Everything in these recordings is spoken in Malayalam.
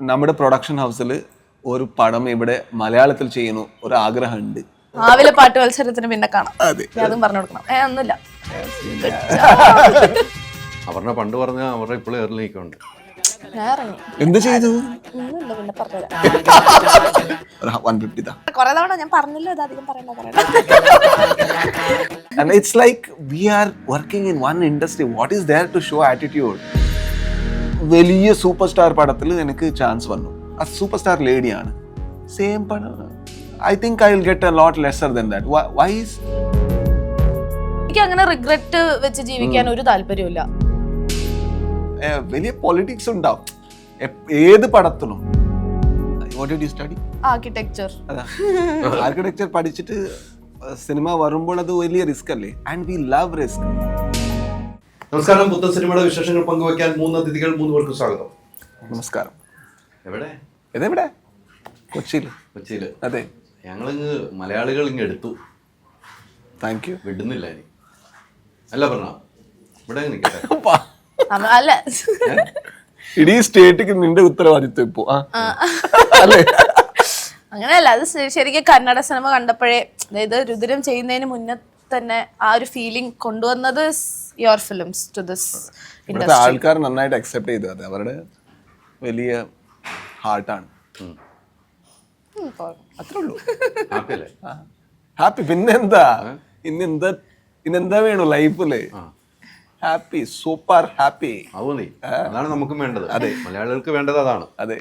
നമ്മുടെ പ്രൊഡക്ഷൻ ഹൗസിൽ ഒരു പടം ഇവിടെ മലയാളത്തിൽ ചെയ്യുന്നു ഒരു ആഗ്രഹമുണ്ട്. രാവിലെ പാട്ട് മത്സരത്തിന് പിന്നെ കാണാം. അതെ, അതും പറഞ്ഞു കൊടുക്കണം. ഒന്നുമില്ല. അപർണ പണ്ട് പറഞ്ഞ അവരുടെ ഇപ്പോഴും ഏറിലേക്കുണ്ട്. ഞാൻ ഇറങ്ങി. എന്ത് ചെയ്തു? ഒന്നുമില്ല, പിന്നെ പറഞ്ഞുതരാം. 150 കുറെ തവണ ഞാൻ പറഞ്ഞല്ലോ, ഇത് അധികം പറയണ്ട. And it's like we are working in one industry. What is there to show attitude? വലിയ സൂപ്പർ സ്റ്റാർ പടത്തിൽ എനിക്ക് ചാൻസ് വന്നു. ആ സൂപ്പർ സ്റ്റാർ ലേഡിയാണ്. സെയിം പടം. I think I will get a lot lesser than that. Why is? എനിക്ക് അങ്ങനെ റിഗ്രറ്റ് വെച്ച് ജീവിക്കാൻ ഒരു താല്പര്യമില്ല. വലിയ പൊളിറ്റിക്സ് ഉണ്ടാവും ഏത് പടത്തിലും. What did you study? Architecture. Architecture പഠിച്ചിട്ട് സിനിമ വരുമ്പോൾ അത് വലിയ റിസ്ക് അല്ലേ? And we love risk. നമസ്കാരം. പുത്തൻ സിനിമയുടെ വിശേഷങ്ങൾ പങ്കുവയ്ക്കാൻ 3 അതിഥികൾ, 3 പേർക്കും സ്വാഗതം. നമസ്കാരം. എവിടെ? ഇതെവിടെ? കൊച്ചിയിൽ. അതെ. ഞങ്ങളിങ്ങ് മലയാളികൾ ഇങ്ങ് എടുത്തു. Thank you. വിടുന്നില്ല ഇനി. അല്ല പറഞ്ഞ ഇവിടെ നിൽക്കട്ടെ. അല്ല, ഇടീ സ്റ്റേറ്റിക്ക് നിന്റെ ഉത്തരവാദിത്വം ഇപ്പോ അല്ലേ? അങ്ങനെയല്ല. അത് ശരിക്കും കന്നഡ സിനിമ കണ്ടപ്പോഴേ, അതായത് രുദ്രം ചെയ്യുന്നതിന് മുന്നേ തന്നെ ആ ഒരു ഫീലിംഗ് കൊണ്ടുവന്നത് your films to this industry. ആൾക്കാർ നന്നായിട്ട് അക്സെപ്റ്റ് ചെയ്തു. അത് അവരുടെ വലിയ ഹാർട്ടാണ്. അത്രേ ഉള്ളൂ. ഹാപ്പി അല്ലേ? ഹാപ്പി. പിന്നെന്താ? ഇന്നെന്താ വേണു ലൈഫില്? Happy, super happy. അതാണ് നമുക്കും വേണ്ടത്. അതെ, മലയാളികൾക്ക് വേണ്ടത് അതാണ്. അതെ,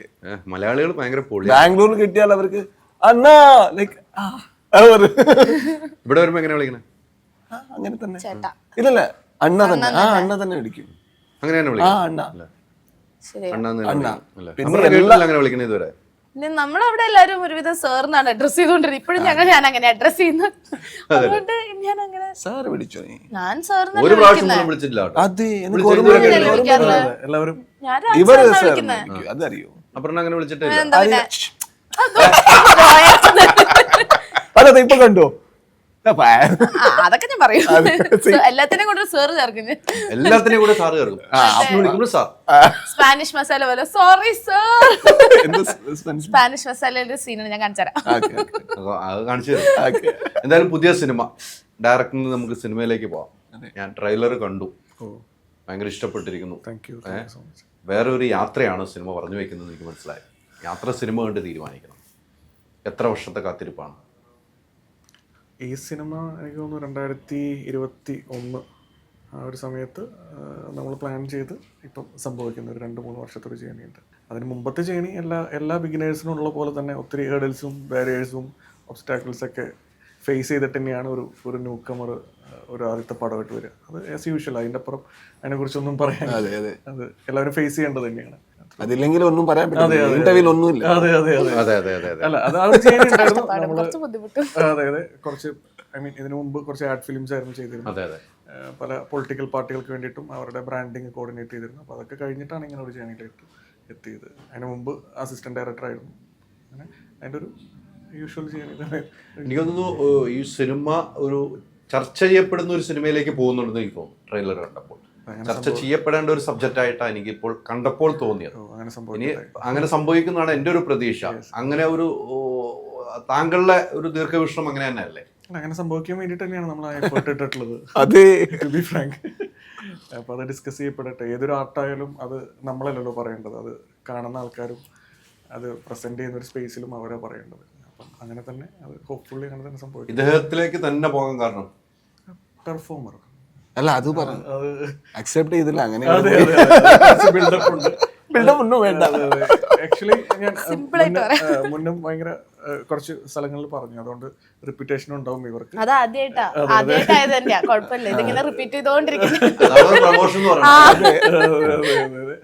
മലയാളികൾ ഭയങ്കര പൊളി. ബാംഗ്ലൂരിൽ കിട്ടിയാൽ അവർക്ക് അണ്ണാ ലൈക്ക് ഇവിടെ വരുമ്പോ എങ്ങനെ വിളിക്കണേ? അങ്ങനെ തന്നെ. ഇല്ലല്ല, അണ്ണ തന്നെ. അണ്ണ തന്നെ വിളിക്കും. അങ്ങനെയാണ് വിളിക്കുന്നത്. അണ്ണ. അങ്ങനെ വിളിക്കണേ ഇതുവരെ. നമ്മളവിടെ എല്ലാരും ഒരുവിധം സാറിനാണ് അഡ്രസ് ചെയ്തോണ്ടിരുന്നത്. ഇപ്പോഴും ഞാൻ അങ്ങനെ അഡ്രസ് ചെയ്യുന്നു. അതുകൊണ്ട് ഞാൻ അങ്ങനെ സാറ് വിളിച്ചോ? ഞാൻ സാറിന് ഒരു പ്രാവശ്യം വിളിച്ചിട്ടില്ല. എല്ലാവരും അതറിയോ? അപ്പുറം അങ്ങനെ വിളിച്ചിട്ടില്ല. അതെ, ഇപ്പൊ കണ്ടോ? അതൊക്കെ ഞാൻ പറയും. എല്ലാത്തിനെയും കൂടെ സാറ് ചേർക്കുന്നു. എല്ലാത്തിനെയും കൂടെ സാറ് ചേർക്കും. സ്പാനിഷ് മസാല പോലെ. Sorry sir. സ്പാനിഷ് മസാലയുടെ സീനാണ് ഞാൻ കാണിച്ചു തരാം. അത് കാണിച്ചു തരാം. എന്തായാലും പുതിയ സിനിമ ഡയറക്ടറിൽ നിന്ന് നമുക്ക് സിനിമയിലേക്ക് പോവാം. ഞാൻ ട്രെയിലർ കണ്ടു, ഭയങ്കര ഇഷ്ടപ്പെട്ടിരിക്കുന്നു. വേറെ ഒരു യാത്രയാണ് സിനിമ പറഞ്ഞു വയ്ക്കുന്നത്. എനിക്ക് മനസ്സിലായി. യാത്ര സിനിമ കണ്ട് തീരുമാനിക്കണം. എത്ര വർഷത്തെ കാത്തിരിപ്പാണ് ഈ സിനിമ? എനിക്ക് തോന്നുന്നു 2021 ആ ഒരു സമയത്ത് നമ്മൾ പ്ലാൻ ചെയ്ത് ഇപ്പം സംഭവിക്കുന്ന ഒരു 2-3 വർഷത്തെ ഒരു ജേണിയുണ്ട്. അതിന് മുമ്പത്തെ ജേണി എല്ലാ ബിഗിനേഴ്സിനും ഉള്ള പോലെ തന്നെ ഒത്തിരി ഹേർഡിൽസും ബാരിയേഴ്സും ഒബ്സ്റ്റാക്കിൾസൊക്കെ ഫേസ് ചെയ്തിട്ട് തന്നെയാണ് ഒരു ന്യൂ കമർ ഒരു ആദ്യത്തെ പടമായിട്ട് വരിക. അത് ആസ് യൂഷ്വൽ. അതിൻ്റെ അപ്പുറം അതിനെക്കുറിച്ചൊന്നും പറയാൻ, അത് എല്ലാവരും ഫേസ് ചെയ്യേണ്ടത് തന്നെയാണ്. അതില്ലെങ്കിൽ ഒന്നും പറയാൻ പറ്റില്ല. ഒന്നുമില്ല. അതെ. അല്ല, അത് ആ ഒരു ജേണി ഉണ്ടായിരുന്നു. അതെ. കുറച്ച് ഇതിനു മുമ്പ് കുറച്ച് ആഡ് ഫിലിംസ് ആയിരുന്നു ചെയ്തിരുന്നത്. പല പൊളിറ്റിക്കൽ പാർട്ടികൾക്ക് വേണ്ടിയിട്ടും അവരുടെ ബ്രാൻഡിങ് കോർഡിനേറ്റ് ചെയ്തിരുന്നു. അപ്പോൾ അതൊക്കെ കഴിഞ്ഞിട്ടാണ് ഇങ്ങനെ ഒരു ജേണിയിലേക്ക് എത്തിയത്. അതിന് മുമ്പ് അസിസ്റ്റന്റ് ഡയറക്ടർ ആയിരുന്നു. അങ്ങനെ അതിൻ്റെ ഒരു യൂഷ്വൽ ജേണി തന്നെ. എനിക്ക് തോന്നുന്നു ഈ സിനിമ ഒരു ചർച്ച ചെയ്യപ്പെടുന്ന ഒരു സിനിമയിലേക്ക് പോകുന്നുണ്ടെന്ന് എനിക്ക് തോന്നുന്നു. ട്രെയിലർ കണ്ടപ്പോൾ ചർച്ച ചെയ്യപ്പെടേണ്ട ഒരു സബ്ജക്റ്റ് ആയിട്ടാണ് എനിക്ക് ഇപ്പോൾ കണ്ടപ്പോൾ തോന്നിയത്. ഇനി അങ്ങനെ സംഭവിക്കുന്നതാണ് എൻ്റെ ഒരു പ്രതീക്ഷ. അങ്ങനെ ഒരു താങ്കളുടെ ഒരു ദീർഘവീക്ഷണം അങ്ങനെ തന്നെ അല്ലേ? അങ്ങനെ സംഭവിക്കാൻ വേണ്ടിയിട്ട് തന്നെയാണ് നമ്മൾ എഫേർട്ട് ഇട്ടിട്ടുള്ളത്. To be frank. അപ്പോൾ അത് ഡിസ്കസ് ചെയ്യപ്പെടട്ടെ. ഏതൊരു ആർട്ടായാലും അത് നമ്മളല്ലല്ലോ പറയേണ്ടത്. അത് കാണുന്ന ആൾക്കാരും അത് പ്രസന്റ് ചെയ്യുന്ന ഒരു സ്പേസിലും അവരെ പറയേണ്ടത്. അപ്പം അങ്ങനെ തന്നെ അത് ഹോപ്പ്ഫുള്ളി അങ്ങനെ തന്നെ സംഭവിക്കും. ഇദ്ദേഹത്തിലേക്ക് തന്നെ പോകാൻ കാരണം പെർഫോമർ അല്ല, അത് പറഞ്ഞു അക്സെപ്റ്റ് ചെയ്തില്ല. അങ്ങനെ ബിൽഡപ്പ് ഉണ്ട്. ബിൽഡപ്പ് ഒന്നും വേണ്ട. ആക്ച്വലി ഞാൻ മുന്നും ഭയങ്കര കുറച്ച് സ്ഥലങ്ങളിൽ പറഞ്ഞു. അതുകൊണ്ട് റിപ്പീറ്റേഷൻ ഉണ്ടാവും ഇവർക്ക്.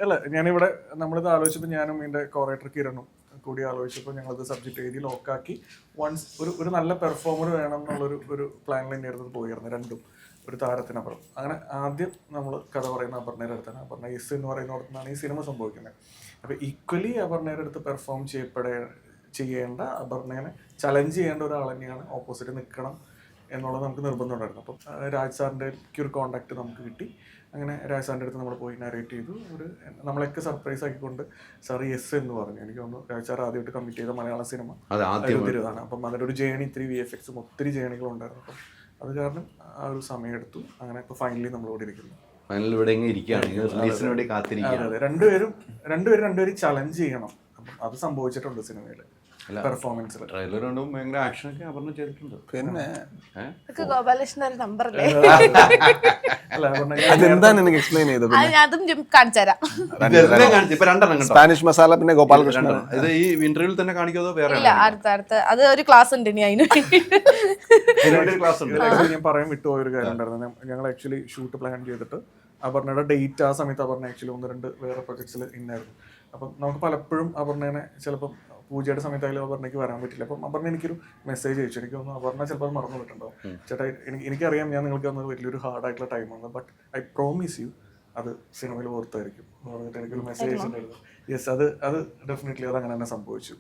അല്ല, ഞാനിവിടെ നമ്മളിത് ആലോചിച്ചപ്പോൾ ഞാനും എൻ്റെ കോറേറ്റർ കിരണും കൂടി ആലോചിച്ചപ്പോൾ ഞങ്ങളത് സബ്ജക്റ്റ് എഴുതി ലോക്കാക്കി. വൺസ് ഒരു നല്ല പെർഫോമർ വേണം എന്നുള്ളൊരു പ്ലാനിൽ തന്നെയായിരുന്നു പോയിരുന്നു. രണ്ടും ഒരു താരത്തിനപ്പുറം. അങ്ങനെ ആദ്യം നമ്മൾ കഥ പറയുന്ന അപർണയുടെ അടുത്താണ്. അപർണ എസ് എന്ന് പറയുന്നിടത്തുനിന്നാണ് ഈ സിനിമ സംഭവിക്കുന്നത്. അപ്പോൾ ഈക്വലി അപർണയുടെ അടുത്ത് പെർഫോം ചെയ്യേണ്ട, അപർണയെ ചലഞ്ച് ചെയ്യേണ്ട ഒരാൾ തന്നെയാണ് ഓപ്പോസിറ്റ് നിൽക്കണം എന്നുള്ളത് നമുക്ക് നിർബന്ധമുണ്ടായിരുന്നു. അപ്പം രാജ് സാറിൻ്റെ ഒരു കോണ്ടാക്ട് നമുക്ക് കിട്ടി. അങ്ങനെ രാജസാറിൻ്റെ അടുത്ത് നമ്മൾ പോയി നരേറ്റ് ചെയ്തു. നമ്മളൊക്കെ സർപ്രൈസ് ആക്കിക്കൊണ്ട് സാർ യെസ് എന്ന് പറഞ്ഞു. എനിക്ക് തോന്നുന്നു രാജ് സാർ ആദ്യമായിട്ട് കമ്മിറ്റ് ചെയ്ത മലയാള സിനിമ രുതിരതാണ്. അപ്പം അതിലൊരു ജേണി, ഇത്തിരി VFX ഒത്തിരി ജേണികളുണ്ടായിരുന്നു. അപ്പം അത് കാരണം ആ ഒരു സമയം എടുത്തു. അങ്ങനെ ഇപ്പോൾ ഫൈനലി നമ്മളിവിടെ ഇരിക്കുന്നു. ഫൈനൽ ഇവിടെ ഇരിക്കുകയാണ്, റിലീസിന് വേണ്ടി കാത്തിരിക്കുകയാണ്. അതെ, രണ്ടുപേരും ചലഞ്ച് ചെയ്യണം. അപ്പം അത് സംഭവിച്ചിട്ടുണ്ട് സിനിമയിൽ. പെർഫോമൻസിൽ ട്രെയിലർ കണ്ടും ഭയങ്കര ആക്ഷനൊക്കെ അപർണ്ണ ചെയ്തിട്ടുണ്ട്. പിന്നെ ഗോപാലകൃഷ്ണൻ ഒരു നമ്പറല്ലേ, അതെന്താണ് എനിക്ക് എക്സ്പ്ലെയിൻ ചെയ്തത്? അതും കാണിച്ചു തരാം. ഇപ്പൊ രണ്ടെണ്ണം കണ്ടോ? സ്പാനിഷ് മസാല പിന്നെ ഗോപാലകൃഷ്ണൻ. ഇത് ഈ ഇന്റർവ്യൂവിൽ തന്നെ കാണിക്കാതോ വേറെ? ഇല്ല, അടുത്ത അത് ഒരു ക്ലാസ് ഉണ്ട് ഇനി അതിന് ക്ലാസ് ഉണ്ട്. ഞാൻ പറയാൻ വിട്ടുപോയൊരു കാര്യം ഉണ്ടായിരുന്നു. ഞങ്ങൾ ആക്ച്വലി ഷൂട്ട് പ്ലാൻ ചെയ്തിട്ട് അപർണയുടെ ഡേറ്റ് ആ സമയത്ത് അപർണ ആക്ച്വലി 1-2 വേറെ പ്രൊജക്ട്സിൽ ഇന്നായിരുന്നു. അപ്പം നമുക്ക് പലപ്പോഴും അപർണേനെ ചിലപ്പം പൂജയുടെ സമയത്തായാലും അപർണയ്ക്ക് വരാൻ പറ്റില്ല. അപ്പം അപർണ എനിക്കൊരു മെസ്സേജ് അയച്ചു. എനിക്ക് തോന്നുന്നു അപർണ ചിലപ്പോൾ അത് മറന്നു വിട്ടുണ്ടാവും. ചേട്ടാ, എനിക്കറിയാം ഞാൻ നിങ്ങൾക്ക് തന്നത് വലിയൊരു ഹാർഡായിട്ടുള്ള ടൈമാണ്, ബട്ട് ഐ പ്രോമിസ് യു അത് സിനിമയിൽ ഓർത്തായിരിക്കും പറഞ്ഞിട്ട് എനിക്കൊരു മെസ്സേജ് അയച്ചിട്ടുണ്ടായിരുന്നു. യെസ്, അത് ഡെഫിനറ്റ്ലി അത് അങ്ങനെ തന്നെ സംഭവിച്ചു.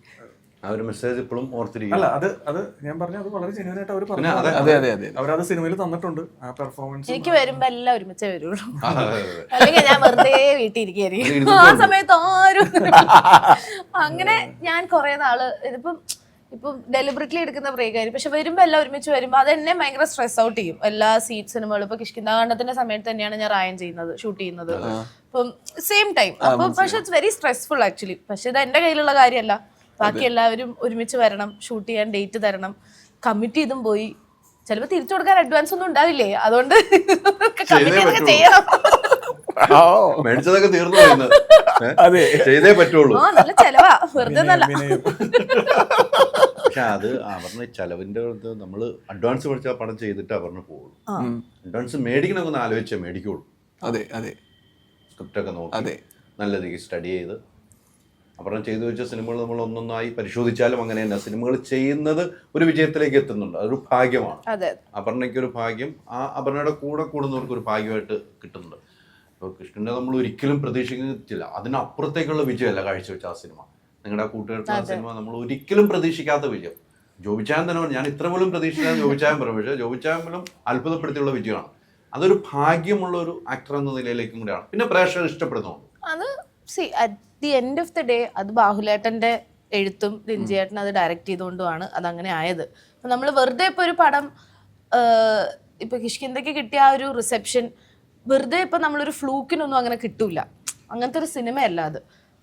ആ ഒരു മെസ്സേജ് ഇപ്പോഴും ഓർത്തിരിക്കും. അല്ല, അത് ഞാൻ പറഞ്ഞു, അത് വളരെ ജെന്യൂൻ ആയിട്ട് അവർ പറഞ്ഞു. അവരത് സിനിമയിൽ തന്നിട്ടുണ്ട്. ആ പെർഫോമൻസ് എനിക്ക് വരുമ്പോ എല്ലാം ഒരുമിച്ചേ വരുള്ളൂ, അല്ലെങ്കിൽ ഞാൻ വെറുതെ വീട്ടിൽ ഇരിക്കുകയായിരിക്കും. ആ സമയത്ത് ആരും അങ്ങനെ ഞാൻ കുറെ നാള് ഇപ്പം ഡെലിബറേറ്റ്ലി എടുക്കുന്ന ബ്രേക്ക് ആയിരിക്കും. പക്ഷെ വരുമ്പോ എല്ലാം ഒരുമിച്ച് വരുമ്പോ അത് എന്നെ ഭയങ്കര സ്ട്രെസ് ഔട്ട് ചെയ്യും. എല്ലാ സിനിമകളും ഇപ്പൊ കിഷ്കിന്ധാകാണ്ഡത്തിന്റെ സമയത്ത് തന്നെയാണ് ഞാൻ റായൻ ഷൂട്ട് ചെയ്യുന്നത്. അപ്പം സെയിം ടൈം. അപ്പൊ പക്ഷെ ഇറ്റ്സ് വെരി സ്ട്രെസ്ഫുൾ ആക്ച്വലി. പക്ഷെ ഇത് എന്റെ കയ്യിലുള്ള കാര്യമല്ല. ബാക്കി എല്ലാവരും ഒരുമിച്ച് വരണം, ഷൂട്ട് ചെയ്യാൻ ഡേറ്റ് തരണം, കമ്മിറ്റ് ചെയ്തും പോയി. ചിലപ്പോൾ തിരിച്ചു കൊടുക്കാൻ അഡ്വാൻസ് ഒന്നും ഉണ്ടാവില്ലേ, അതുകൊണ്ട് കമ്മിറ്റ് ചെയ്യണം. മേടിച്ചതൊക്കെ തീർന്നു ചെയ്തേ പറ്റുള്ളൂ. നല്ല ചെലവാ, വെറുതെ നല്ല. പക്ഷെ അത് അവരുടെ ചെലവിന്റെ നമ്മള് അഡ്വാൻസ് മേടിച്ചാൽ പണം ചെയ്തിട്ട് അവരുടെ പോകുള്ളൂ. അഡ്വാൻസ് മേടിക്കണമെന്ന് ആലോചിച്ചേ മേടിക്കുള്ളൂ. അതെ അതെ, സ്ക്രിപ്റ്റൊക്കെ നോക്കി നല്ല രീതിക്ക് സ്റ്റഡി ചെയ്ത് അപർണ ചെയ്തു വെച്ച സിനിമകൾ നമ്മൾ ഒന്നൊന്നായി പരിശോധിച്ചാലും അങ്ങനെ തന്നെ സിനിമകൾ ചെയ്യുന്നത് ഒരു വിജയത്തിലേക്ക് എത്തുന്നുണ്ട്. അതൊരു ഭാഗ്യമാണ്. അപർണയ്ക്കൊരു ഭാഗ്യം, ആ അപർണയുടെ കൂടെ കൂടുന്നവർക്ക് ഒരു ഭാഗ്യമായിട്ട് കിട്ടുന്നുണ്ട്. ഇപ്പോൾ കൃഷ്ണനെ നമ്മൾ ഒരിക്കലും പ്രതീക്ഷിക്കുന്നില്ല, അതിനപ്പുറത്തേക്കുള്ള വിജയമല്ല കാഴ്ചവെച്ച ആ സിനിമ. നിങ്ങളുടെ കൂട്ടുകാർക്ക് ആ സിനിമ നമ്മൾ ഒരിക്കലും പ്രതീക്ഷിക്കാത്ത വിജയം. ജോബിച്ചായൻ തന്നെ ഞാൻ ഇത്ര പോലും പ്രതീക്ഷിക്കാൻ ജോബിച്ചായൻ പറയും, പക്ഷേ ജോബിച്ചായൻ പോലും അത്ഭുതപ്പെടുത്തിയുള്ള വിജയമാണ്. അതൊരു ഭാഗ്യമുള്ള ഒരു ആക്ടർ എന്ന നിലയിലേക്കും കൂടെയാണ്. പിന്നെ പ്രേക്ഷകർ ഇഷ്ടപ്പെടുന്നുണ്ട്. അത് at the end of the day അത് ബാഹുലേട്ടന്റെ എഴുത്തും രഞ്ജിയേട്ടൻ അത് ഡയറക്റ്റ് ചെയ്തുകൊണ്ടുമാണ് അതങ്ങനെ ആയത്. അപ്പം നമ്മൾ വെറുതെ ഇപ്പോൾ ഒരു പടം ഇപ്പൊ കിഷ്കിന്ധയ്ക്ക് കിട്ടിയ ആ ഒരു റിസെപ്ഷൻ വെറുതെ ഇപ്പൊ നമ്മളൊരു ഫ്ലൂക്കിനൊന്നും അങ്ങനെ കിട്ടൂല. അങ്ങനത്തെ ഒരു സിനിമയല്ല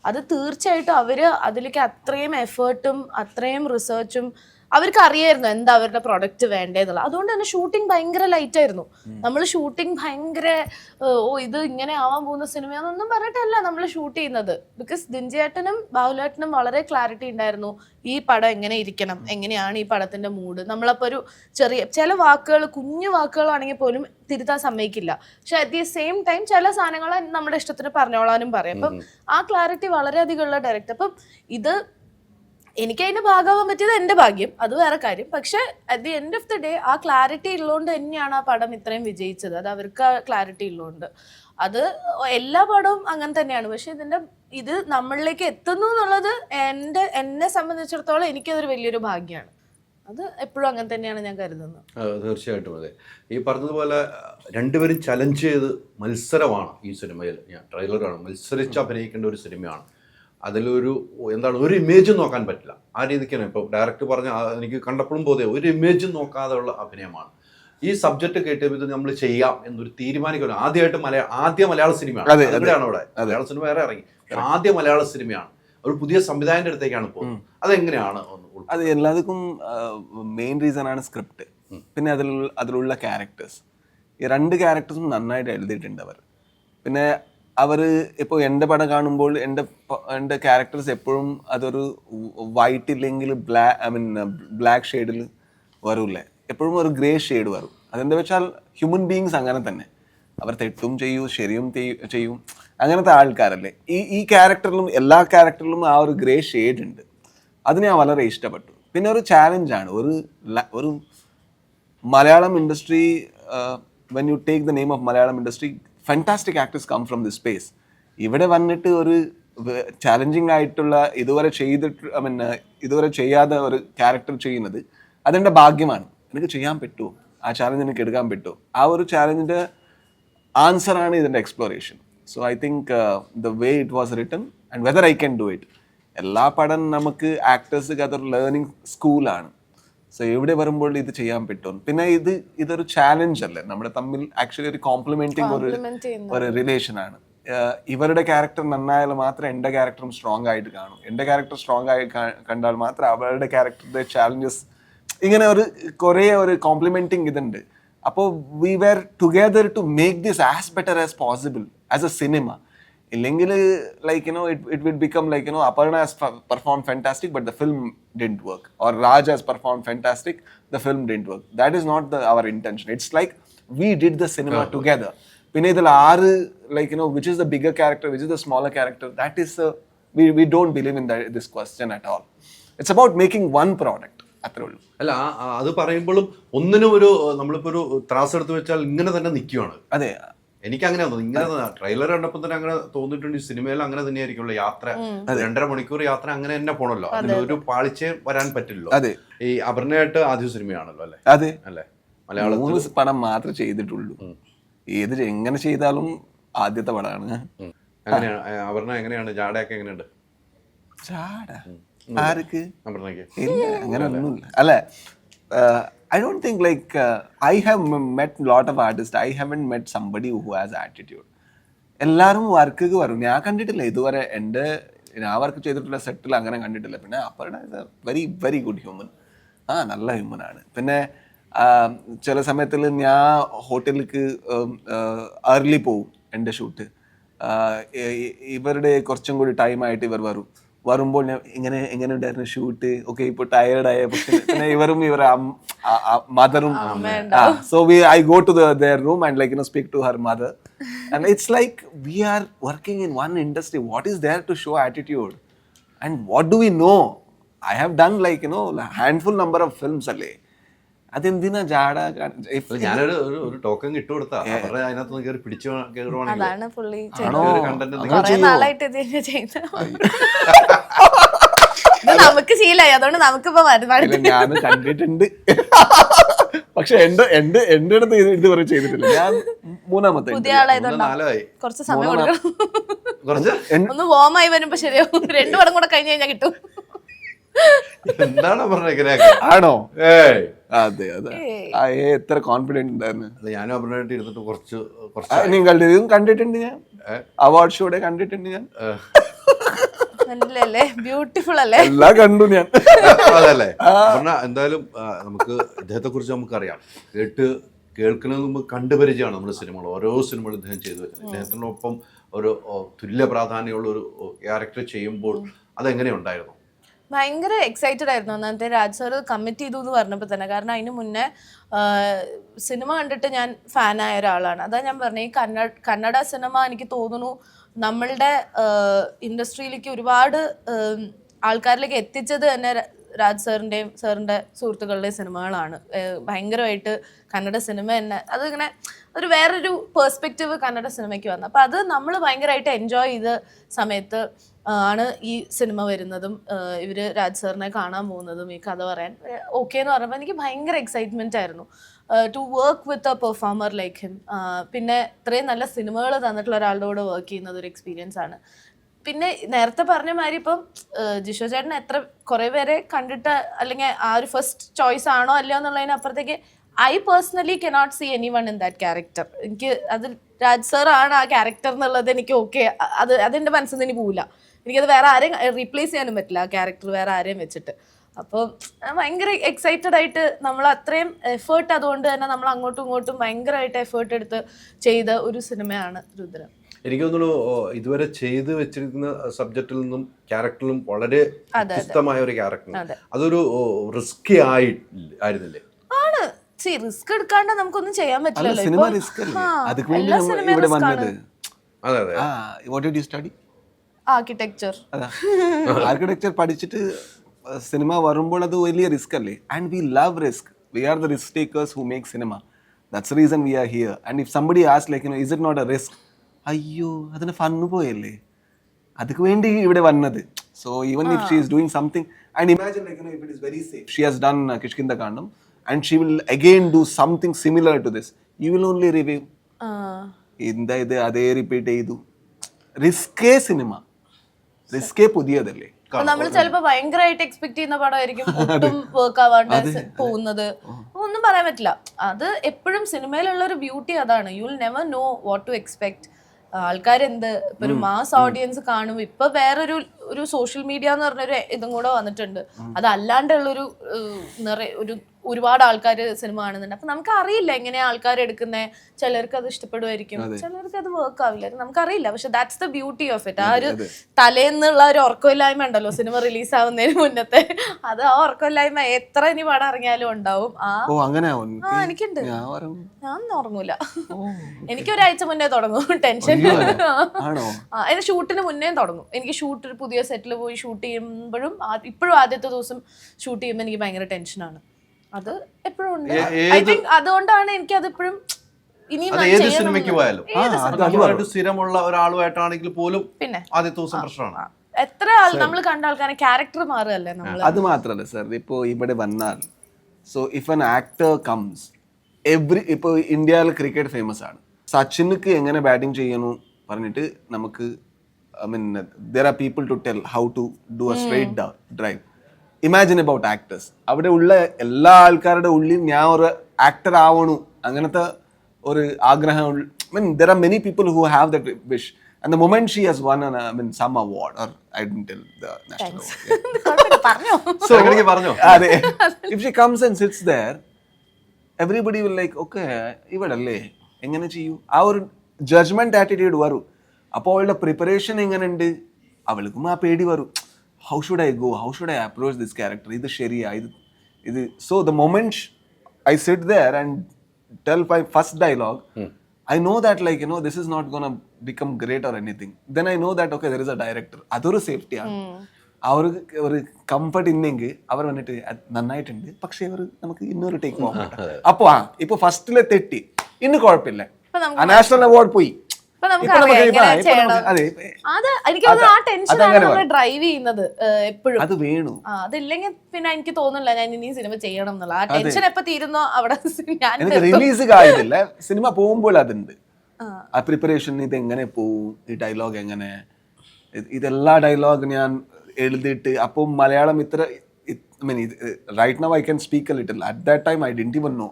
അത് തീർച്ചയായിട്ടും അവര് അതിലേക്ക് അത്രയും എഫേർട്ടും അത്രയും റിസർച്ചും അവർക്ക് അറിയായിരുന്നു എന്താ അവരുടെ പ്രൊഡക്റ്റ് വേണ്ടതെന്നുള്ളത്. അതുകൊണ്ട് തന്നെ ഷൂട്ടിംഗ് ഭയങ്കര ലൈറ്റ് ആയിരുന്നു. നമ്മൾ ഷൂട്ടിംഗ് ഭയങ്കര ഇത് ഇങ്ങനെ ആവാൻ പോകുന്ന സിനിമയാണെന്നൊന്നും പറഞ്ഞിട്ടല്ല നമ്മൾ ഷൂട്ട് ചെയ്യുന്നത്. ബിക്കോസ് ദിൻജിയേട്ടനും ബാഹുലേട്ടനും വളരെ ക്ലാരിറ്റി ഉണ്ടായിരുന്നു ഈ പടം എങ്ങനെ ഇരിക്കണം, എങ്ങനെയാണ് ഈ പടത്തിന്റെ മൂഡ്. നമ്മളപ്പോൾ ഒരു ചില വാക്കുകൾ, കുഞ്ഞു വാക്കുകളാണെങ്കിൽ പോലും തിരുത്താൻ സമ്മതിക്കില്ല. പക്ഷെ അറ്റ് ദി സെയിം ടൈം ചില സാധനങ്ങൾ നമ്മുടെ ഇഷ്ടത്തിന് പറഞ്ഞോളാനും പറയും. അപ്പം ആ ക്ലാരിറ്റി വളരെയധികം ഉള്ള ഡയറക്ടർ. അപ്പം ഇത് എനിക്ക് അതിന്റെ ഭാഗമാവാൻ പറ്റിയത് എൻ്റെ ഭാഗ്യം, അത് വേറെ കാര്യം. പക്ഷെ at the end of the day ആ ക്ലാരിറ്റി ഉള്ളതുകൊണ്ട് തന്നെയാണ് ആ പടം ഇത്രയും വിജയിച്ചത്. അത് അവർക്ക് ആ ക്ലാരിറ്റി ഉള്ളതുകൊണ്ട്. അത് എല്ലാ പടവും അങ്ങനെ തന്നെയാണ്. പക്ഷെ ഇത് നമ്മളിലേക്ക് എത്തുന്നു എന്നുള്ളത് എന്നെ സംബന്ധിച്ചിടത്തോളം എനിക്കതൊരു വലിയൊരു ഭാഗ്യമാണ്. അത് എപ്പോഴും അങ്ങനെ തന്നെയാണ് ഞാൻ കരുതുന്നത്. തീർച്ചയായിട്ടും അതെ. ഈ പറഞ്ഞതുപോലെ രണ്ടുപേരും ചലഞ്ച് ചെയ്ത് മത്സരമാണ് ഈ സിനിമയിൽ. ഞാൻ ട്രെയിലറാണ്, മത്സരിച്ച് അഭിനയിക്കേണ്ട ഒരു സിനിമയാണ്. അതിലൊരു ഒരു ഇമേജും നോക്കാൻ പറ്റില്ല. ആ രീതിക്കാണ് ഇപ്പോൾ ഡയറക്ടർ പറഞ്ഞ എനിക്ക് കണ്ടപ്പോഴും ബോധ്യം, ഒരു ഇമേജും നോക്കാതെയുള്ള അഭിനയമാണ്. ഈ സബ്ജക്റ്റ് കേട്ടപ്പോൾ നമ്മൾ ചെയ്യാം എന്നൊരു തീരുമാനിക്കണം. ആദ്യ മലയാള സിനിമയാണ്. അവിടെയാണ് അവിടെ മലയാള സിനിമ വേറെ ഇറങ്ങി, ആദ്യ മലയാള സിനിമയാണ്. ഒരു പുതിയ സംവിധായകന്റെ അടുത്തേക്കാണ് പോകുന്നത്. അതെങ്ങനെയാണ്? അത് എല്ലാവർക്കും മെയിൻ റീസൺ ആണ് സ്ക്രിപ്റ്റ്, പിന്നെ അതിലുള്ള ക്യാരക്ടേഴ്സ്. ഈ 2 ക്യാരക്ടേഴ്സും നന്നായിട്ട് എഴുതിയിട്ടുണ്ട് അവർ. പിന്നെ അവർ ഇപ്പോൾ എൻ്റെ പടം കാണുമ്പോൾ എൻ്റെ ക്യാരക്ടേഴ്സ് എപ്പോഴും അതൊരു വൈറ്റ് ഇല്ലെങ്കിൽ ബ്ലാക്ക് ഷെയ്ഡിൽ വരില്ലേ, എപ്പോഴും ഒരു ഗ്രേ ഷെയ്ഡ് വരും. അതെന്താ വെച്ചാൽ ഹ്യൂമൻ ബീയിങ്സ് അങ്ങനെ തന്നെ, അവർ തെറ്റും ചെയ്യും ശരിയും ചെയ്യും, അങ്ങനത്തെ ആൾക്കാരല്ലേ. ഈ ക്യാരക്ടറിലും എല്ലാ ക്യാരക്ടറിലും ആ ഒരു ഗ്രേ ഷെയ്ഡ് ഉണ്ട്. അത് ഞാൻ വളരെ ഇഷ്ടപ്പെട്ടു. പിന്നെ ഒരു ചാലഞ്ചാണ്. ഒരു Malayalam industry, when you take the name of Malayalam industry, fantastic actors come from this space. ഇവിടെ വന്നിട്ട് ഒരു ചാലഞ്ചിങ് ആയിട്ടുള്ള ഇതുവരെ ചെയ്യാതെ ഒരു ക്യാരക്ടർ ചെയ്യുന്നത് അതെൻ്റെ ഭാഗ്യമാണ്. എനിക്ക് ചെയ്യാൻ പറ്റുമോ, ആ ചാലഞ്ച് എനിക്ക് എടുക്കാൻ പറ്റുമോ, ആ ഒരു ചാലഞ്ചിൻ്റെ ആൻസർ ആണ് ഇതിൻ്റെ exploration. So I think the way it was written and whether I can do it. എല്ലാ പടം നമുക്ക് ആക്ടേഴ്സിന് അതൊരു ലേണിംഗ് സ്കൂളാണ്. സോ എവിടെ വരുമ്പോൾ ഇത് ചെയ്യാൻ പറ്റും. പിന്നെ ഇതൊരു ചാലഞ്ച് അല്ലേ, നമ്മുടെ തമ്മിൽ ആക്ച്വലി ഒരു കോംപ്ലിമെന്റിങ് ഒരു റിലേഷൻ ആണ്. ഇവരുടെ ക്യാരക്ടർ നന്നായാൽ മാത്രം എൻ്റെ ക്യാരക്ടറും സ്ട്രോങ് ആയിട്ട് കാണും. എൻ്റെ ക്യാരക്ടർ സ്ട്രോങ് ആയി കണ്ടാൽ മാത്രം അവരുടെ ക്യാരക്ടറുടെ ചാലഞ്ചസ് ഇങ്ങനെ കുറേ ഒരു കോംപ്ലിമെന്റിങ് ഇതുണ്ട്. അപ്പോൾ we were together to make this as better as possible as a cinema. ഇല്ലെങ്കിൽ like it will become like Aparna has performed fantastic but the film didn't work, or Raj has performed fantastic, the film didn't work. That is not our intention. It's like we did the cinema together. Pinne idil aaru like which is the bigger character, which is the smaller character, that is we don't believe in this question at all. It's about making one product. അത്രേ ഉള്ളൂ. അല്ല അത് പറയുമ്പോഴും ഒന്നിനും ഒരു നമ്മളിപ്പോ ഒരു ത്രാസ് എടുത്ത് വെച്ചാൽ ഇങ്ങനെ തന്നെ നിൽക്കുവാണ്. അതെ, എനിക്ക് അങ്ങനെ തോന്നുന്നു. ഇങ്ങനെ ട്രെയിലർ കണ്ടപ്പോൾ തന്നെ അങ്ങനെ തോന്നിയിട്ടുണ്ട്. ഈ സിനിമയിൽ അങ്ങനെ തന്നെയായിരിക്കുമല്ലോ യാത്ര. 2.5 മണിക്കൂർ യാത്ര അങ്ങനെ തന്നെ പോണല്ലോ, അതിലൊരു പാളിച്ചേ വരാൻ പറ്റില്ലല്ലോ. അതെ, ഈ അപർണയായിട്ട് ആദ്യ സിനിമയാണല്ലോ അല്ലേ? അതെ അല്ലേ, മലയാളത്തിൽ 3 പടം മാത്രമേ ചെയ്തിട്ടുള്ളൂ. എങ്ങനെ ചെയ്താലും ആദ്യത്തെ പടമാണ്. എങ്ങനെയാണ് അപർണ, എങ്ങനെയാണ് ജാടയൊക്കെ എങ്ങനെയുണ്ട്? ജാട ആർക്ക്? അപർണയ്ക്ക് അങ്ങനെ ഒന്നുമില്ല അല്ലേ. I don't think like I have met lot of artists. I haven't met somebody who has attitude. എല്ലാവരും വർക്കൊക്കെ വരും. ഞാൻ കണ്ടിട്ടില്ല ഇതുവരെ. ഞാൻ വർക്ക് ചെയ്തിട്ടുള്ള സെറ്റിൽ അങ്ങനെ കണ്ടിട്ടില്ല. പിന്നെ Aparna is A very very good human. നല്ല ഹ്യൂമനാണ്. പിന്നെ ചില സമയത്തിൽ ഞാൻ ഹോട്ടലിലേക്ക് ഏർലി പോവും എൻ്റെ ഷൂട്ട്. ഇവരുടെ കുറച്ചും കൂടി ടൈമായിട്ട് ഇവർ വരുമ്പോൾ ഞാൻ എങ്ങനെ ഉണ്ടായിരുന്നു ഷൂട്ട്, ഓക്കെ ഇപ്പോൾ ടയേർഡായ. പക്ഷേ പിന്നെ ഇവരുടെ മദറും, so I go to their room and like speak to her mother, and it's like we are working in one industry. What is there to show attitude, and what do we know? I have done like handful number of films അല്ലേ. അതെന്തിനാ ജാട? ഞാനൊരു ടോക്കൺ ഇട്ട് കൊടുത്താ അവരുടെ അതിനകത്ത് കയറി പിടിച്ചു കയറുവാണെങ്കിൽ നമുക്ക് ശീലമായി, അതുകൊണ്ട് നമുക്കിപ്പോ ഞാൻ കണ്ടിട്ടുണ്ട്. പക്ഷെ എന്റെ അടുത്ത് ഇതുവരെ ചെയ്തിട്ടില്ല. ഞാൻ 3ാമത്തെ പുതിയ ആളായതുകൊണ്ടായി കുറച്ച് സമയം കൊടുക്കണം. ഒന്ന് വോമായി വരുമ്പോ ശരിയാവും. 2 പടം കൂടെ കഴിഞ്ഞ് കഴിഞ്ഞാൽ കിട്ടും. എന്താണ് പറഞ്ഞ ആണോ? അതെ അതെ, എത്ര കോൺഫിഡന്റ് ഉണ്ടായിരുന്നു. ഞാനും അപർണയായിട്ട് ഇരുന്നിട്ട് കുറച്ച് ഇതും കണ്ടിട്ടുണ്ട്. ഞാൻ അവാർഡ് ഷോയുടെ കണ്ടിട്ടുണ്ട്. ഞാൻ ബ്യൂട്ടിഫുൾ അല്ലേ, എല്ലാം കണ്ടു ഞാൻ. അതല്ലേ അപർണ, എന്തായാലും നമുക്ക് ഇദ്ദേഹത്തെ കുറിച്ച് നമുക്കറിയാം. കേൾക്കുന്നത് മുമ്പ് കണ്ടുപരിചയമാണ് നമ്മുടെ സിനിമകൾ. ഓരോ സിനിമകളും ഇദ്ദേഹം ചെയ്തു വെച്ചത്. ഇദ്ദേഹത്തിനൊപ്പം ഒരു തുല്യ പ്രാധാന്യമുള്ള ഒരു ക്യാരക്ടർ ചെയ്യുമ്പോൾ അതെങ്ങനെ ഉണ്ടായിരുന്നു? ഭയങ്കര എക്സൈറ്റഡ് ആയിരുന്നു. ഒന്നാമത്തെ രാജ് സാർ കമ്മിറ്റ് ചെയ്തു എന്ന് പറഞ്ഞപ്പോൾ തന്നെ. കാരണം അതിന് മുന്നേ സിനിമ കണ്ടിട്ട് ഞാൻ ഫാനായ ഒരാളാണ്. അതാ ഞാൻ പറഞ്ഞത്, ഈ കന്നഡ സിനിമ എനിക്ക് തോന്നുന്നു നമ്മളുടെ ഇൻഡസ്ട്രിയിലേക്ക് ഒരുപാട് ആൾക്കാരിലേക്ക് എത്തിച്ചത് തന്നെ രാജ് സാറിൻ്റെ സുഹൃത്തുക്കളുടെ സിനിമകളാണ്. ഭയങ്കരമായിട്ട് കന്നഡ സിനിമ തന്നെ അതിങ്ങനെ ഒരു വേറൊരു പെർസ്പെക്റ്റീവ് കന്നഡ സിനിമയ്ക്ക് വന്നത്. അപ്പോൾ അത് നമ്മൾ ഭയങ്കരമായിട്ട് എൻജോയ് ചെയ്ത സമയത്ത് ആണ് ഈ സിനിമ വരുന്നതും ഇവർ രാജ് സാറിനെ കാണാൻ പോകുന്നതും ഈ കഥ പറയാൻ ഓക്കെ എന്ന് പറഞ്ഞപ്പോൾ എനിക്ക് ഭയങ്കര എക്സൈറ്റ്മെൻ്റ് ആയിരുന്നു to work with a performer like him. പിന്നെ ഇത്രയും നല്ല സിനിമകൾ തന്നിട്ടുള്ള ഒരാളുടെ കൂടെ വർക്ക് ചെയ്യുന്നത് ഒരു എക്സ്പീരിയൻസ് ആണ്. പിന്നെ നേരത്തെ പറഞ്ഞ മാതിരി ഇപ്പം ജിഷോ ചേട്ടൻ കുറേ പേരെ കണ്ടിട്ട് അല്ലെങ്കിൽ ആ ഒരു ഫസ്റ്റ് ചോയ്സ് ആണോ അല്ലയോ എന്നുള്ളതിനപ്പുറത്തേക്ക് I personally cannot see any one in that character. എനിക്ക് അത് രാജ് സാർ ആണ് ആ ക്യാരക്ടർ എന്നുള്ളത് എനിക്ക് ഓക്കെ, അതെൻ്റെ മനസ്സിൽ നിന്ന് ഇനി പോവില്ല. എനിക്കത് വേറെ ആരെയും റീപ്ലേസ് ചെയ്യാനും പറ്റില്ല ആ ക്യാരക്ടർ വേറെ ആരെയും വെച്ചിട്ട്. അപ്പോൾ ഭയങ്കര എക്സൈറ്റഡ് ആയിട്ട് നമ്മൾ അത്രയും എഫേർട്ട്, അതുകൊണ്ട് തന്നെ നമ്മൾ അങ്ങോട്ടും ഇങ്ങോട്ടും ഭയങ്കരമായിട്ട് എഫേർട്ട് എടുത്ത് ചെയ്ത ഒരു സിനിമയാണ് രുദ്രൻ. എനിക്ക് തോന്നുന്നു ഇതുവരെ ചെയ്ത് വെച്ചിരിക്കുന്ന സബ്ജക്റ്റിൽ നിന്നും ക്യാരക്ടറിലും വളരെ വ്യത്യസ്തമായ ഒരു ക്യാരക്ടർ. അതൊരു റിസ്കി ആയിരുന്നില്ലേ? ആണ്. റിസ്ക് എടുക്കാണ്ട് നമുക്കൊന്നും ചെയ്യാൻ പറ്റില്ലല്ലോ. ആർക്കിടെക്ചർ പഠിച്ചിട്ട് സിനിമ വരുമ്പോൾ അത് വലിയ റിസ്ക് അല്ലേ. And we love risk. We are the risk takers who make cinema. That's the reason we are here. And if somebody asks like is it not a risk, അയ്യോ അതിന് ഫണ്ണ് പോയല്ലേ, அதுக்கு വേണ്ടി ഇവിടെ വന്നത്. So even if she is doing something, and imagine like if it is very safe, she has done Kishkinda-Kandam and she will again do something similar to this, you will only review. എന്താ ഇത് അതേ റിപ്പീറ്റ് ചെയ്തു. റിസ്കേ സിനിമ, റിസ്കേ പുതിയതല്ലേ. നമ്മൾ ചിലപ്പോ ഭയങ്കരമായിട്ട് എക്സ്പെക്ട് ചെയ്യുന്ന പടമായിരിക്കും ഒട്ടും വർക്ക് ആവാണ്ട് പോകുന്നത്. ഒന്നും പറയാൻ പറ്റില്ല. അത് എപ്പോഴും സിനിമയിലുള്ള ഒരു ബ്യൂട്ടി അതാണ്. You will never know what to expect. ആൾക്കാരെന്ത് ഇപ്പൊ ഒരു മാസ് ഓഡിയൻസ് കാണും. ഇപ്പൊ വേറൊരു ഒരു സോഷ്യൽ മീഡിയ എന്ന് പറഞ്ഞൊരു ഇതും കൂടെ വന്നിട്ടുണ്ട്. അതല്ലാണ്ടുള്ളൊരു ഒരു ഒരുപാട് ആൾക്കാർ സിനിമ കാണുന്നുണ്ട്. അപ്പൊ നമുക്ക് അറിയില്ല എങ്ങനെയാ ആൾക്കാർ എടുക്കുന്നത്. ചിലർക്ക് അത് ഇഷ്ടപ്പെടുമായിരിക്കും, ചിലർക്ക് അത് വർക്ക് ആവില്ല, നമുക്കറിയില്ല. പക്ഷെ that's the beauty of it. ആ ഒരു തലേന്നുള്ള ഒരു ഉറക്കമില്ലായ്മ ഉണ്ടല്ലോ സിനിമ റിലീസ് ആവുന്നതിന് മുന്നത്തെ, അത് ആ ഉറക്കമില്ലായ്മ എത്ര ഇനി പടം ഇറങ്ങിയാലും ഉണ്ടാവും. എനിക്കുണ്ട്. ഞാൻ ഉറങ്ങൂല. എനിക്ക് ഒരാഴ്ച മുന്നേ തുടങ്ങും ടെൻഷൻ. അതിന് ഷൂട്ടിന് മുന്നേ തുടങ്ങും. എനിക്ക് ഷൂട്ട് ഒരു പുതിയ സെറ്റിൽ പോയി ഷൂട്ട് ചെയ്യുമ്പോഴും ഇപ്പോഴും ആദ്യത്തെ ദിവസം ഷൂട്ട് ചെയ്യുമ്പോൾ എനിക്ക് ഭയങ്കര ടെൻഷനാണ്. അത് എപ്പോഴും ഉണ്ട്. ഐ തിങ്ക് അതുകൊണ്ടാണ് എനിക്ക് അതിപ്പോഴും ഏത് സിനിമയ്ക്ക് പോയാലും സ്ഥിരമുള്ള ഒരാളുമായിട്ടാണെങ്കിൽ പോലും പിന്നെ ആദ്യത്തെ ദിവസം പ്രശ്നമാണ്. എത്ര ആൾ നമ്മൾ കണ്ട ആൾക്കാരെ ക്യാരക്ടർ മാറുകയല്ലേ നമ്മൾ. അത് മാത്രല്ല സർ, ഇപ്പോ ഇവിടെ വന്നാൽ so if an actor comes ഇപ്പോൾ ഇന്ത്യയിൽ ക്രിക്കറ്റ് ഫേമസ് ആണ്. സച്ചിൻക്ക് എങ്ങനെ ബാറ്റിംഗ് ചെയ്യണു പറഞ്ഞിട്ട് നമുക്ക് I mean, there are people to tell how to do a straight drive. Imagine about actors. അവിടെ ഉള്ള എല്ലാ ആൾക്കാരുടെ ഉള്ളിൽ ഞാൻ ഒരു ആക്ടർ ആവണു അങ്ങനത്തെ ഒരു ആഗ്രഹം. I mean, there are many people who have that wish. And the moment she has won some award, or I didn't tell the national award. So, if she comes and sits there, everybody will like, okay, ഇവിടല്ലേ എങ്ങനെ ചെയ്യൂ, ആ ഒരു ജഡ്ജ്മെന്റ് ആറ്റിറ്റ്യൂഡ് വരും. അപ്പോൾ അവളുടെ പ്രിപ്പറേഷൻ എങ്ങനെയുണ്ട്, അവൾക്കും ആ പേടി വരും. How should I go, how should I approach this character, ഇത് ശരിയാ ഇത്. So the moment I sit there and tell my first dialogue, I know that this is not going to become great or anything. Then I know that, okay, there is a director. അതൊരു സേഫ്റ്റിയാണ്. ആ ഒരു കംഫർട്ട് ഇല്ലെങ്കിൽ അവർ വന്നിട്ട് നന്നായിട്ടുണ്ട് പക്ഷേ അവർ നമുക്ക് ഇന്നൊരു ടേക്ക് പോകാൻ പറ്റും. അപ്പോൾ ഇപ്പൊ ഫസ്റ്റിലെ തെറ്റി ഇന്ന് കുഴപ്പമില്ല, നാഷണൽ അവാർഡ് പോയി. ഡ്രൈവ് ചെയ്യുന്നത് എപ്പോഴും അത് വേണു. അതില്ലെങ്കിൽ പിന്നെ എനിക്ക് തോന്നുന്നില്ല ഞാൻ ഇനി സിനിമ ചെയ്യണം എന്നുള്ള ആ ടെൻഷൻ എപ്പോ തീരുന്നോ അവിടെ എനിക്ക് റിലീസ് കഴിഞ്ഞില്ല. സിനിമ പോകുമ്പോൾ അതുണ്ട് ആ പ്രിപ്പറേഷൻ. ഇത് എങ്ങനെ പോവും, ഈ ഡയലോഗ് എങ്ങനെ, ഇതെല്ലാ ഡയലോഗ് ഞാൻ എഴുതിയിട്ട്. അപ്പോൾ മലയാളം ഇത്ര right now I can speak a little. At that time I didn't even know.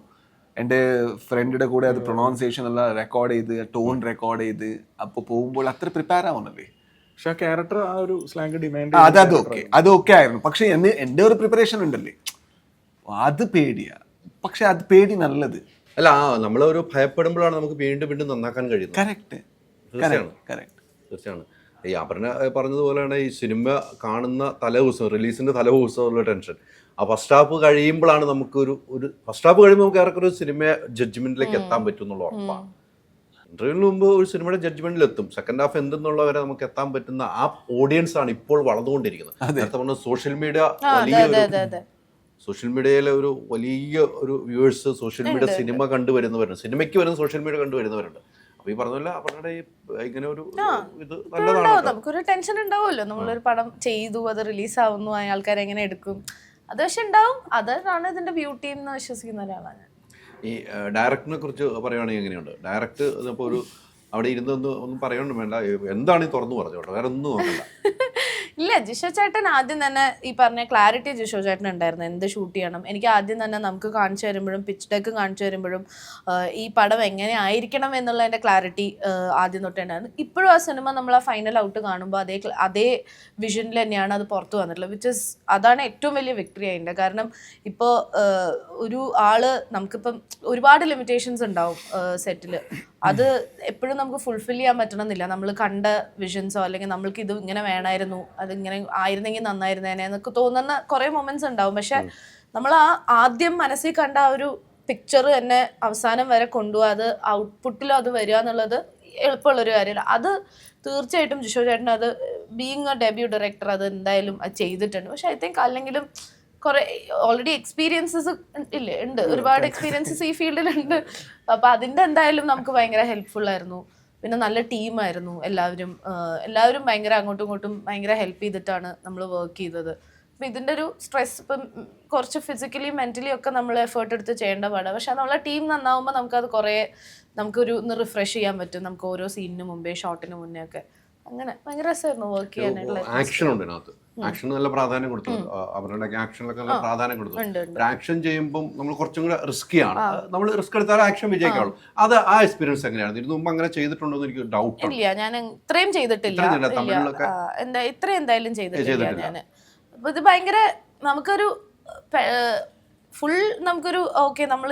എൻ്റെ ഫ്രണ്ടിന്റെ കൂടെ അത് പ്രൊനൗൺസിയേഷൻ എല്ലാം റെക്കോർഡ് ചെയ്ത് ടോൺ റെക്കോർഡ് ചെയ്ത് അപ്പോൾ പോകുമ്പോൾ അത്ര പ്രിപ്പയർ ആവുന്നല്ലേ. പക്ഷെ ആ ക്യാരക്ടർ ആ ഒരു സ്ലാങ് ഡിമാൻഡ് അതൊക്കെ ആയിരുന്നു. പക്ഷെ എൻ്റെ ഒരു പ്രിപ്പറേഷൻ ഉണ്ടല്ലേ, അത് പേടിയാ. പക്ഷെ അത് പേടി നല്ലത് അല്ല. നമ്മളൊരു ഭയപ്പെടുമ്പോഴാണ് നമുക്ക് വീണ്ടും വീണ്ടും നന്നാക്കാൻ കഴിയുന്നത്. കറക്റ്റ്. തീർച്ചയാണ്. ഈ അപർണ പറഞ്ഞതുപോലെയാണ് ഈ സിനിമ കാണുന്ന തലേദിവസം, റിലീസിന്റെ തലേദിവസമുള്ള ടെൻഷൻ. ആ ഫസ്റ്റ് ഹാഫ് കഴിയുമ്പോഴാണ് നമുക്കൊരു ഫസ്റ്റ് ഹാഫ് കഴിയുമ്പോൾ നമുക്ക് ഏറെക്കൊരു സിനിമ ജഡ്ജ്മെന്റിലേക്ക് എത്താൻ പറ്റും എന്നുള്ള ഉറപ്പാണ്. ഇന്റർവ്യൂവിന് മുമ്പ് ഒരു സിനിമയുടെ ജഡ്ജ്മെന്റിൽ എത്തും. സെക്കൻഡ് ഹാഫ് എന്തെന്നുള്ളവരെ നമുക്ക് എത്താൻ പറ്റുന്ന ആ ഓഡിയൻസ് ആണ് ഇപ്പോൾ വളർന്നുകൊണ്ടിരിക്കുന്നത്. നേരത്തെ പറഞ്ഞ സോഷ്യൽ മീഡിയ സോഷ്യൽ മീഡിയയിലെ ഒരു വലിയ ഒരു വ്യൂവേഴ്സ് സോഷ്യൽ മീഡിയ സിനിമ കണ്ടുവരുന്നവരുണ്ട്, സിനിമയ്ക്ക് വരുന്ന സോഷ്യൽ മീഡിയ കണ്ടുവരുന്നവരുണ്ട്. അപ്പൊ ഈ പറഞ്ഞ അവരുടെ ഇങ്ങനെ ഒരു ഇത് നല്ലതാണ്. നമുക്കൊരു ടെൻഷൻ ഉണ്ടാവുമല്ലോ, നമ്മളൊരു പടം ചെയ്തു, അത് റിലീസ് ആവുന്നു, ആൾക്കാർ എങ്ങനെ എടുക്കും, അത് പക്ഷെ ഉണ്ടാവും. അതാണ് ഇതിന്റെ ബ്യൂട്ടി എന്ന് വിശ്വസിക്കുന്ന ഒരാളാണ്. ഈ ഡയറക്ടറിനെ കുറിച്ച് പറയുകയാണെങ്കിൽ എങ്ങനെയുണ്ട് ഡയറക്ട്? ഇപ്പോൾ ഒരു അവിടെ ഇരുന്നൊന്നും പറയണം വേണ്ട, എന്താണ് ഈ തുറന്നു പറഞ്ഞോട്ടെ, വേറെ ഒന്നും നോക്കണ്ട. ഇല്ല, ജിഷോ ചേട്ടൻ ആദ്യം തന്നെ ഈ പറഞ്ഞ ക്ലാരിറ്റി ജിഷോ ചേട്ടൻ ഉണ്ടായിരുന്നു എന്ത് ഷൂട്ട് ചെയ്യണം. എനിക്ക് ആദ്യം തന്നെ നമുക്ക് കാണിച്ചു തരുമ്പോഴും പിച്ച് ഡെക്ക് കാണിച്ചു തരുമ്പോഴും ഈ പടം എങ്ങനെ ആയിരിക്കണം എന്നുള്ളതിൻ്റെ ക്ലാരിറ്റി ആദ്യം തൊട്ടേ ഉണ്ടായിരുന്നു. ഇപ്പോഴും ആ സിനിമ നമ്മൾ ആ ഫൈനൽ ഔട്ട് കാണുമ്പോൾ അതേ വിഷനിൽ തന്നെയാണ് അത് പുറത്ത് വന്നിട്ടുള്ളത്. അതാണ് ഏറ്റവും വലിയ വിക്ടറി അതിൻ്റെ. കാരണം ഇപ്പോൾ ഒരു ആള് നമുക്കിപ്പം ഒരുപാട് ലിമിറ്റേഷൻസ് ഉണ്ടാവും സെറ്റിൽ. അത് എപ്പോഴും നമുക്ക് ഫുൾഫിൽ ചെയ്യാൻ പറ്റണമെന്നില്ല. നമ്മൾ കണ്ട വിഷൻസോ അല്ലെങ്കിൽ നമ്മൾക്ക് ഇത് ഇങ്ങനെ വേണമായിരുന്നു, അതിങ്ങനെ ആയിരുന്നെങ്കിൽ നന്നായിരുന്നേനെ എന്നൊക്കെ തോന്നുന്ന കുറേ മൊമെന്റ്സ് ഉണ്ടാവും. പക്ഷെ നമ്മൾ ആ ആദ്യം മനസ്സിൽ കണ്ട ആ ഒരു പിക്ചർ തന്നെ അവസാനം വരെ കൊണ്ടുപോകാം, അത് ഔട്ട്പുട്ടിലും അത് വരിക എന്നുള്ളത് എളുപ്പമുള്ളൊരു കാര്യമല്ല. അത് തീർച്ചയായിട്ടും ജിഷോ ചേട്ടൻ അത് ബീയിങ് എ ഡെബ്യൂ ഡയറക്ടർ അത് എന്തായാലും അത് ചെയ്തിട്ടുണ്ട്. പക്ഷെ ഐ തിങ്ക് അല്ലെങ്കിലും കുറെ ഓൾറെഡി എക്സ്പീരിയൻസസ് ഉണ്ട്, ഒരുപാട് എക്സ്പീരിയൻസസ് ഈ ഫീൽഡിലുണ്ട്. അപ്പൊ അതിന്റെ എന്തായാലും നമുക്ക് ഭയങ്കര ഹെൽപ്ഫുൾ ആയിരുന്നു. പിന്നെ നല്ല ടീമായിരുന്നു എല്ലാവരും ഭയങ്കര അങ്ങോട്ടും ഇങ്ങോട്ടും ഭയങ്കര ഹെൽപ്പ് ചെയ്തിട്ടാണ് നമ്മൾ വർക്ക് ചെയ്തത്. ഇപ്പം ഇതിൻ്റെ ഒരു സ്ട്രെസ് ഇപ്പം കുറച്ച് ഫിസിക്കലി മെൻ്റലി ഒക്കെ നമ്മൾ എഫേർട്ട് എടുത്ത് ചെയ്യേണ്ട പാടാണ്. പക്ഷെ നമ്മളെ ടീം നന്നാവുമ്പോൾ നമുക്കത് കുറേ ഒന്ന് റിഫ്രഷ് ചെയ്യാൻ പറ്റും. നമുക്ക് ഓരോ സീനിന് മുമ്പേ ഷോട്ടിന് മുന്നേ ഒക്കെ അങ്ങനെ ഭയങ്കര രസമായിരുന്നു വർക്ക് ചെയ്യാനായിട്ടുള്ള. ആക്ഷൻ ഉണ്ട് ഇതിനകത്ത്, ആക്ഷൻ നല്ല പ്രാധാന്യം കൊടുത്തു, അവരുടെ ആക്ഷനിലൊക്കെ നല്ല പ്രാധാന്യം കൊടുത്തു. ആക്ഷൻ ചെയ്യുമ്പോൾ നമ്മൾ കുറച്ചും കൂടെ റിസ്കിയാണ്, നമ്മൾ റിസ്ക് എടുത്താൽ ആക്ഷൻ വിജയിക്കാവുള്ളൂ. അത് ആ എക്സ്പീരിയൻസ് എങ്ങനെയാണ്? ഇതിന് മുമ്പ് അങ്ങനെ ചെയ്തിട്ടുണ്ടോ എന്ന് എനിക്ക് ഡൗട്ട് ഇല്ല. ഞാൻ ഇത്രയും ചെയ്തിട്ടില്ല, ഇത്രയും എന്തായാലും ചെയ്തിട്ടില്ല ഞാൻ. അപ്പൊ ഇത് ഭയങ്കര നമുക്കൊരു ഫുൾ നമുക്കൊരു ഓക്കെ നമ്മൾ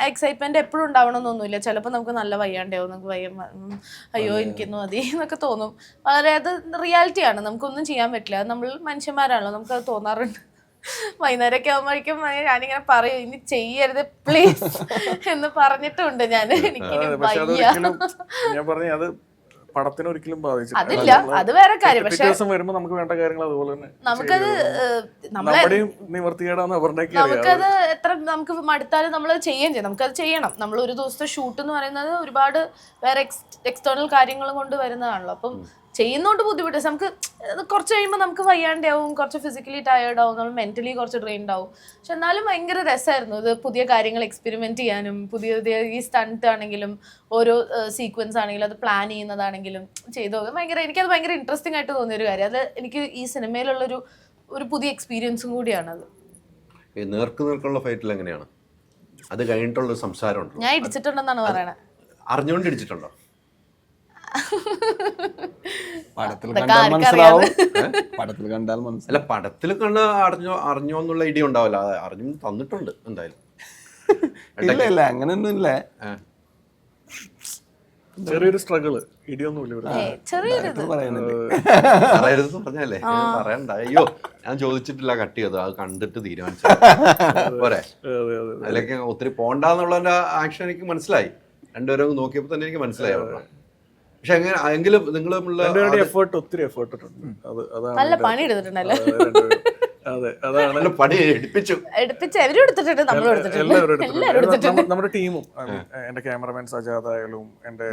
എക്സൈറ്റ്മെന്റ് എപ്പോഴും ഉണ്ടാവണമെന്നൊന്നുമില്ല. ചിലപ്പോൾ നമുക്ക് നല്ല വയ്യാണ്ടാവും, നമുക്ക് അയ്യോ എനിക്കൊന്നും മതി എന്നൊക്കെ തോന്നും. വളരെ അത് റിയാലിറ്റിയാണ്, നമുക്കൊന്നും ചെയ്യാൻ പറ്റില്ല. നമ്മൾ മനുഷ്യന്മാരാണല്ലോ, നമുക്കത് തോന്നാറുണ്ട്. വൈകുന്നേരമൊക്കെ ആകുമ്പോഴേക്കും ഞാനിങ്ങനെ പറയും ഇനി ചെയ്യരുത് പ്ലീസ് എന്ന് പറഞ്ഞിട്ടുണ്ട് ഞാൻ. എനിക്കിനി വയ്യ. ഞാൻ പറഞ്ഞു അത് പടത്തിന് ഒരിക്കലും അതില്ല, അത് വേറെ കാര്യം. പക്ഷെ ദിവസം വരുമ്പോൾ നമുക്ക് വേണ്ട കാര്യങ്ങൾ അതുപോലെ തന്നെ നമുക്കത് നമുക്കത് എത്ര നമുക്ക് മടുത്താലും നമ്മൾ ചെയ്യുകയും ചെയ്യും. നമുക്കത് ചെയ്യണം. നമ്മൾ ഒരു ദിവസത്തെ ഷൂട്ട് എന്ന് പറയുന്നത് ഒരുപാട് വേറെ എക്സ്റ്റേണൽ കാര്യങ്ങളും കൊണ്ട് വരുന്നതാണല്ലോ. അപ്പം ചെയ്യുന്നോണ്ട് ബുദ്ധിമുട്ട്. നമുക്ക് കുറച്ച് കഴിയുമ്പോൾ നമുക്ക് വയ്യാണ്ടാവും, കുറച്ച് ഫിസിക്കലി ടയേർഡ് ആവും, നമ്മൾ മെന്റലി കുറച്ച് ഡ്രെയിൻഡ് ആവും. പക്ഷെ എന്നാലും ഭയങ്കര രസമായിരുന്നു ഇത്. പുതിയ കാര്യങ്ങൾ എക്സ്പെരിമെന്റ് ചെയ്യാനും പുതിയ ഈ സ്റ്റണ്ട് ആണെങ്കിലും ഓരോ സീക്വൻസ് ആണെങ്കിലും അത് പ്ലാൻ ചെയ്യുന്നതാണെങ്കിലും ചെയ്തു ഭയങ്കര എനിക്കത് ഭയങ്കര ഇൻട്രസ്റ്റിംഗ് ആയിട്ട് തോന്നിയൊരു കാര്യം. അത് എനിക്ക് ഈ സിനിമയിലുള്ളൊരു പുതിയ എക്സ്പീരിയൻസും കൂടിയാണത്. നേർക്കുള്ള ഫൈറ്റിൽ എങ്ങനെയാണ് അത് കഴിഞ്ഞിട്ടുള്ള സംസാരം ഉണ്ടോ? ഞാൻ ഇടിച്ചിട്ടുണ്ടെന്നാണ് പറയണത്. അറിഞ്ഞുകൊണ്ട് ഇടിച്ചിട്ടുണ്ടോ? പടത്തിൽ കണ്ടാൽ മനസ്സിലാവും. അല്ല, പടത്തിൽ കണ്ട് അറിഞ്ഞോ എന്നുള്ള ഐഡിയ ഉണ്ടാവില്ല. അറിഞ്ഞു തന്നിട്ടുണ്ട് എന്തായാലും. ഇല്ല അങ്ങനെയൊന്നും ഇല്ല. ചെറിയൊരു സ്ട്രഗിള്, ഇടിയൊന്നുമില്ല. പറഞ്ഞല്ലേ പറയണ്ട. അയ്യോ ഞാൻ ചോദിച്ചിട്ടില്ല, കട്ട് ചെയ്തു, അത് കണ്ടിട്ട് തീരുമാനിച്ചു പോരെ. അതിലേക്ക് ഒത്തിരി പോണ്ടെന്നുള്ള ആക്ഷൻ എനിക്ക് മനസ്സിലായി. രണ്ടുപേരും നോക്കിയപ്പോ തന്നെ എനിക്ക് മനസ്സിലായി. പക്ഷെ എങ്കിലും നിങ്ങൾ ഒത്തിരി എഫേർട്ട് ഇട്ടുണ്ട്. നല്ല പണി എടുത്തിട്ടുണ്ടല്ലോ. പണി എടുപ്പിച്ചു നമ്മുടെ ടീമും, എന്റെ ക്യാമറമാൻ സജാദ് ആയാലും, എന്റെ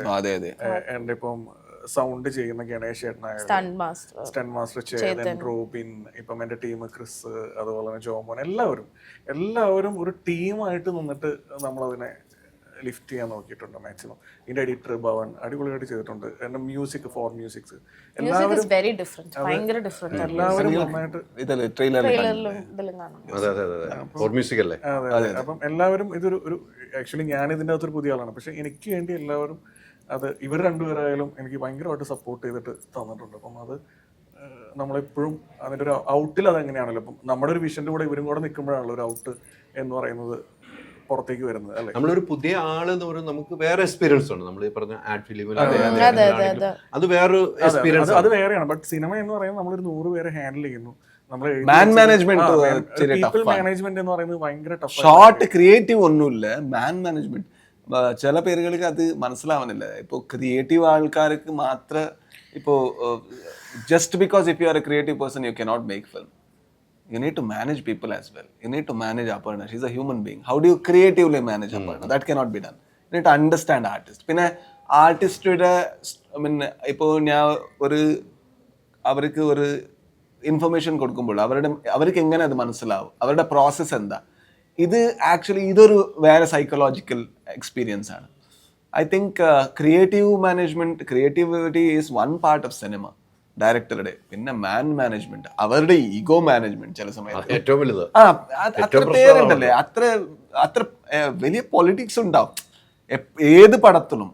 ഇപ്പം സൗണ്ട് ചെയ്യുന്ന ഗണേഷ് ചേട്ടനായാലും, സ്റ്റണ്ട് മാസ്റ്റർ ചേതൻ, റോബിൻ, ഇപ്പം എന്റെ ടീം ക്രിസ്, അതുപോലെ തന്നെ ജോമോൻ, എല്ലാവരും ഒരു ടീമായിട്ട് നിന്നിട്ട് നമ്മളതിനെ ലിഫ്റ്റ് ചെയ്യാൻ നോക്കിയിട്ടുണ്ട് മാക്സിമം. ഇതിന്റെ എഡിറ്റർ ഭവൻ അടിപൊളിയായിട്ട് ചെയ്തിട്ടുണ്ട്. എന്റെ മ്യൂസിക്, ഫോർ മ്യൂസിക്സ് എല്ലാവരും നന്നായിട്ട്. അപ്പം എല്ലാവരും ഇതൊരു ആക്ച്വലി ഞാൻ ഇതിൻ്റെ അകത്തൊരു പുതിയ ആളാണ്. പക്ഷെ എനിക്ക് വേണ്ടി എല്ലാവരും അത് ഇവർ രണ്ടുപേരായാലും എനിക്ക് ഭയങ്കരമായിട്ട് സപ്പോർട്ട് ചെയ്തിട്ട് തന്നിട്ടുണ്ട്. അപ്പം അത് നമ്മളെപ്പോഴും അതിൻ്റെ ഒരു ഔട്ടിൽ അതെങ്ങനെയാണല്ലോ. അപ്പം നമ്മുടെ ഒരു വിഷൻ്റെ കൂടെ ഇവരും കൂടെ നിൽക്കുമ്പോഴാണല്ലോ ഒരു ഔട്ട് എന്ന് പറയുന്നത് പുറത്തേക്ക് വരുന്നത് അല്ലേ. നമ്മളൊരു പുതിയ ആള് എന്ന് പറയുന്നത് നമുക്ക് വേറെ എക്സ്പീരിയൻസ് ഉണ്ട്. നമ്മൾ ഈ പറഞ്ഞ ആഡ് ഫിലിമിൽ അത് വേറൊരു എക്സ്പീരിയൻസ്, അത് വേറെയാണ്. ബട്ട് സിനിമ എന്ന് പറയുന്നത് നമ്മളൊരു 100 പേരെ ഹാൻഡിൽ ചെയ്യുന്നു. മാനേജ്മെന്റ് എന്ന് പറയുന്നത് ഭയങ്കര ടഫ്. ഷോർട്ട് ക്രിയേറ്റീവ് ഒന്നുമില്ല, മാൻ മാനേജ്മെന്റ്. ചില പേരുകൾക്ക് അത് മനസ്സിലാവുന്നില്ല. ഇപ്പോൾ ക്രിയേറ്റീവ് ആൾക്കാർക്ക് മാത്രം ഇപ്പോൾ just because if you are A creative person you cannot make film. You need to manage people as well. You need to manage Aparna. She's a human being. How do you creatively manage Aparna? That cannot be done. You need to understand artist. പിന്നെ ആർട്ടിസ്റ്റുടെ ഇപ്പോൾ ഞാൻ അവർക്ക് ഒരു ഇൻഫർമേഷൻ കൊടുക്കുമ്പോൾ അവർക്ക് എങ്ങനെ അത് മനസ്സിലാവും, അവരുടെ പ്രോസസ്സ് എന്താ, ഇത് ആക്ച്വലി ഇതൊരു വേറെ സൈക്കോളജിക്കൽ എക്സ്പീരിയൻസ് ആണ്. I think creativity is one part of cinema. ഡയറക്ടറുടെ, പിന്നെ മാൻ മാനേജ്മെന്റ്, അവരുടെ ഈഗോ മാനേജ്മെന്റ് ചില സമയത്ത് ഏറ്റവും വലുത്. അത്ര പേരുണ്ടല്ലേ, അത്ര വലിയ പൊളിറ്റിക്സ് ഉണ്ടാവും ഏത് പടത്തിലും.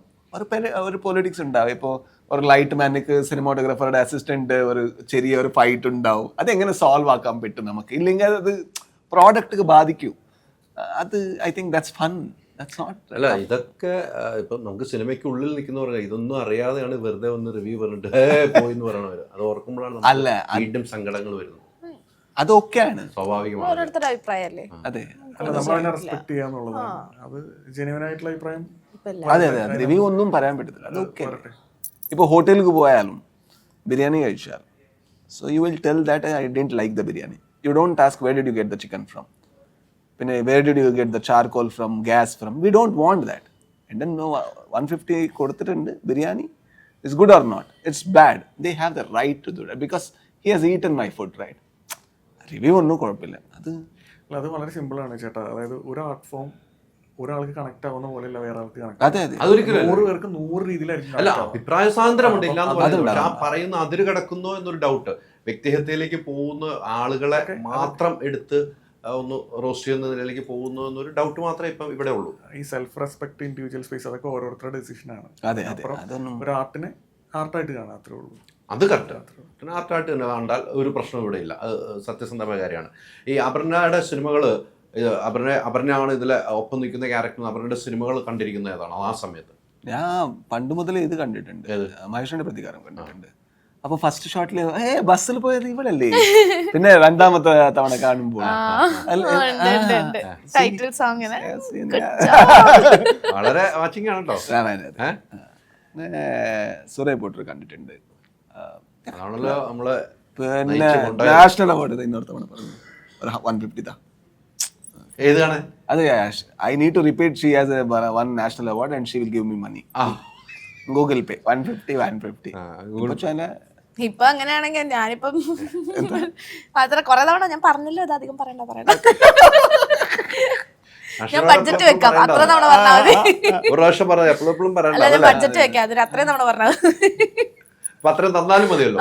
ഒരു പൊളിറ്റിക്സ് ഉണ്ടാവും. ഇപ്പോൾ ഒരു ലൈറ്റ് മാനിക്ക് സിനിമാറ്റോഗ്രാഫറുടെ അസിസ്റ്റന്റ് ഒരു ചെറിയൊരു ഫൈറ്റ് ഉണ്ടാവും. അതെങ്ങനെ സോൾവ് ആക്കാൻ പറ്റും നമുക്ക്, ഇല്ലെങ്കിൽ അത് പ്രോഡക്റ്റ് ബാധിക്കും. അത് ഐ തിങ്ക് ദാറ്റ്സ് ഫൺ. അല്ല, ഇതൊക്കെ ഇപ്പം നമുക്ക് സിനിമയ്ക്ക് ഉള്ളിൽ നിൽക്കുന്നവർ ഇതൊന്നും അറിയാതെയാണ് വെറുതെ ഒന്ന് റിവ്യൂ പറഞ്ഞിട്ട് പോയിന്ന് പറയണവര്. അത് ഓർക്കുമ്പോഴാണ് വീണ്ടും സങ്കടങ്ങൾ വരുന്നത്. അതൊക്കെയാണ് സ്വാഭാവികമാണ്. അതെ, റെസ്പെക്ട് ചെയ്യാന്നുള്ളതാണ്. അത് ജെന്യുവൻ ആയിട്ടുള്ള അഭിപ്രായം. അതെ, റിവ്യൂ ഒന്നും പറയാൻ പറ്റത്തില്ല. അതൊക്കെ ഇപ്പോൾ ഹോട്ടലിൽ പോയാലും ബിരിയാണി കഴിച്ചാൽ, so you will tell that I didn't like the biryani. You don't ask where did you get the chicken from, പിന്നെ where did you get the charcoal from, gas from. We don't want that. And then no 150 കൊടുത്തിട്ടുണ്ട് biryani, is good or not, it's bad. They have the right to do that because he has eaten my food, right? Review ഒന്നും കുഴപ്പമില്ല. അത് അല്ല, അത് വളരെ സിമ്പിളാണ് ചേട്ടാ. അതായത് ഒരു ആർട്ട് ഫോം ഒരാൾക്ക് കണക്ട് ആവുന്ന പോലെയല്ല വേറെ ആൾക്ക് കണക്ട്. അതെ അതെ അതൊരിക്കലും 100 പേർക്ക് 100 രീതിയിലായിരിക്കും. അല്ല, അഭിപ്രായ സ്വാതന്ത്ര്യമുണ്ട്, ഇല്ലാന്ന് പറയുന്നത്. പക്ഷെ ആ അതുണ്ടാവും. പറയുന്ന അതിര് കിടക്കുന്നോ എന്നൊരു ഡൗട്ട്. വ്യക്തിഹത്യയിലേക്ക് പോകുന്ന ആളുകളെ മാത്രം എടുത്ത് ഒന്ന് റോസ്റ്റ് ചെയ്യുന്ന നിലയിലേക്ക് പോകുന്നു എന്നൊരു ഡൗട്ട് മാത്രമേ ഇപ്പം ഇവിടെ ഉള്ളൂ. ഈ സെൽഫ് റെസ്പെക്ട്, ഇൻഡിവിജ്വൽ സ്പേസ്, അതൊക്കെ ഓരോരുത്തരുടെ ഡെസിഷനാണ്. അതെ അതെ അതൊന്നും ഒരു ആർട്ടിനെ ആർട്ടായിട്ട് കാണാം, അത്രേ ഉള്ളൂ. അത് കറക്റ്റ്. പിന്നെ ആർട്ടായിട്ട് തന്നെ കണ്ടാൽ ഒരു പ്രശ്നം ഇവിടെ ഇല്ല. അത് സത്യസന്ധമായ കാര്യമാണ്. ഈ അപർണയുടെ സിനിമകൾ, അപർണയാണ് ഇതിലെ ഒപ്പം നിൽക്കുന്ന ക്യാരക്ടർ. അപർണയുടെ സിനിമകൾ കണ്ടിരിക്കുന്ന ഏതാണോ ആ സമയത്ത്? ഞാൻ പണ്ട് മുതലേ ഇത് കണ്ടിട്ടുണ്ട്, മഹേഷിന്റെ പ്രതികാരം കണ്ടിട്ടുണ്ട്. അപ്പൊ ഫസ്റ്റ് ഷോട്ടിൽ ബസ്സിൽ പോയത് ഇവളല്ലേ, പിന്നെ രണ്ടാമത്തെ തവണ കാണുമ്പോൾ ടൈറ്റിൽ സോങ്ങിന് വളരെ വാച്ചിങ് ആണ് കേട്ടോ. സുരേ പോട്ടർ കണ്ടിട്ടുണ്ട്. അതാണല്ലോ നമ്മള് പിന്നെ നാഷണൽ അവാർഡ് ഇന്നൊരു തവണ പറഞ്ഞു, ഒരു 150. ഏത് കാണാൻ? അത് I need to repeat, she has won national award and she will give me money. Google Pay 150. ഇപ്പൊ അങ്ങനെയാണെങ്കിൽ ഞാനിപ്പം അത്ര കൊറേ തവണ ഞാൻ പറഞ്ഞല്ലോ, ഇത് അധികം പറയണ്ട. ഞാൻ ബഡ്ജറ്റ് വെക്കാം, അത്ര തവണ പറഞ്ഞാൽ മതി. ഒരു പ്രാവശ്യം പറഞ്ഞ എപ്പോഴും അല്ല, ഞാൻ ബഡ്ജറ്റ് വെക്കാം, അതിന് അത്രയും തവണ പറഞ്ഞാൽ അപ്പൊ അത്രയും തന്നാലും മതിയല്ലോ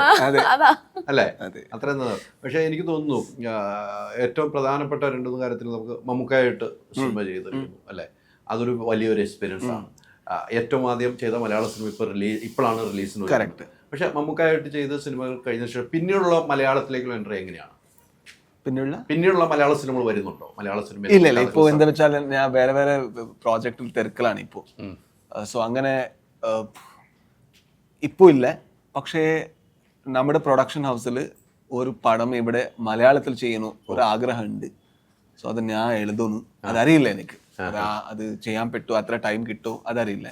അതാ അല്ലേ? അത്രയും തന്നാ. പക്ഷെ എനിക്ക് തോന്നുന്നു ഏറ്റവും പ്രധാനപ്പെട്ട 2 കാര്യത്തിൽ നമുക്ക് മമ്മൂക്കായിട്ട് സിനിമ ചെയ്തിരുന്നു അല്ലേ? അതൊരു വലിയൊരു എക്സ്പീരിയൻസ് ആണ്. ഏറ്റവും ആദ്യം ചെയ്ത മലയാള സിനിമ ഇപ്പോഴാണ് റിലീസിന്. കറക്റ്റ്. പക്ഷെ മമ്മൂക്കായിട്ട് ചെയ്ത സിനിമകൾ കഴിഞ്ഞ ശേഷം പിന്നീടുള്ള മലയാളത്തിലേക്കുള്ള എൻട്രി എങ്ങനെയാണ്? പിന്നീടുള്ള മലയാള സിനിമകൾ വരുന്നുണ്ടോ? മലയാള സിനിമ ഇല്ല. ഇപ്പൊ എന്താ വെച്ചാൽ ഞാൻ വേറെ വേറെ പ്രോജക്റ്റിൽ തിരക്കിലാണ് ഇപ്പോ. സോ അങ്ങനെ ഇപ്പോ ഇല്ല. പക്ഷേ നമ്മുടെ പ്രൊഡക്ഷൻ ഹൗസിൽ ഒരു പടം ഇവിടെ മലയാളത്തിൽ ചെയ്യുന്നു ഒരു ആഗ്രഹമുണ്ട്. സോ അത് ഞാൻ എഴുതുന്നു. അതറിയില്ല എനിക്ക്, അത് ചെയ്യാൻ പറ്റുമോ, അത്ര ടൈം കിട്ടുമോ അതറിയില്ല.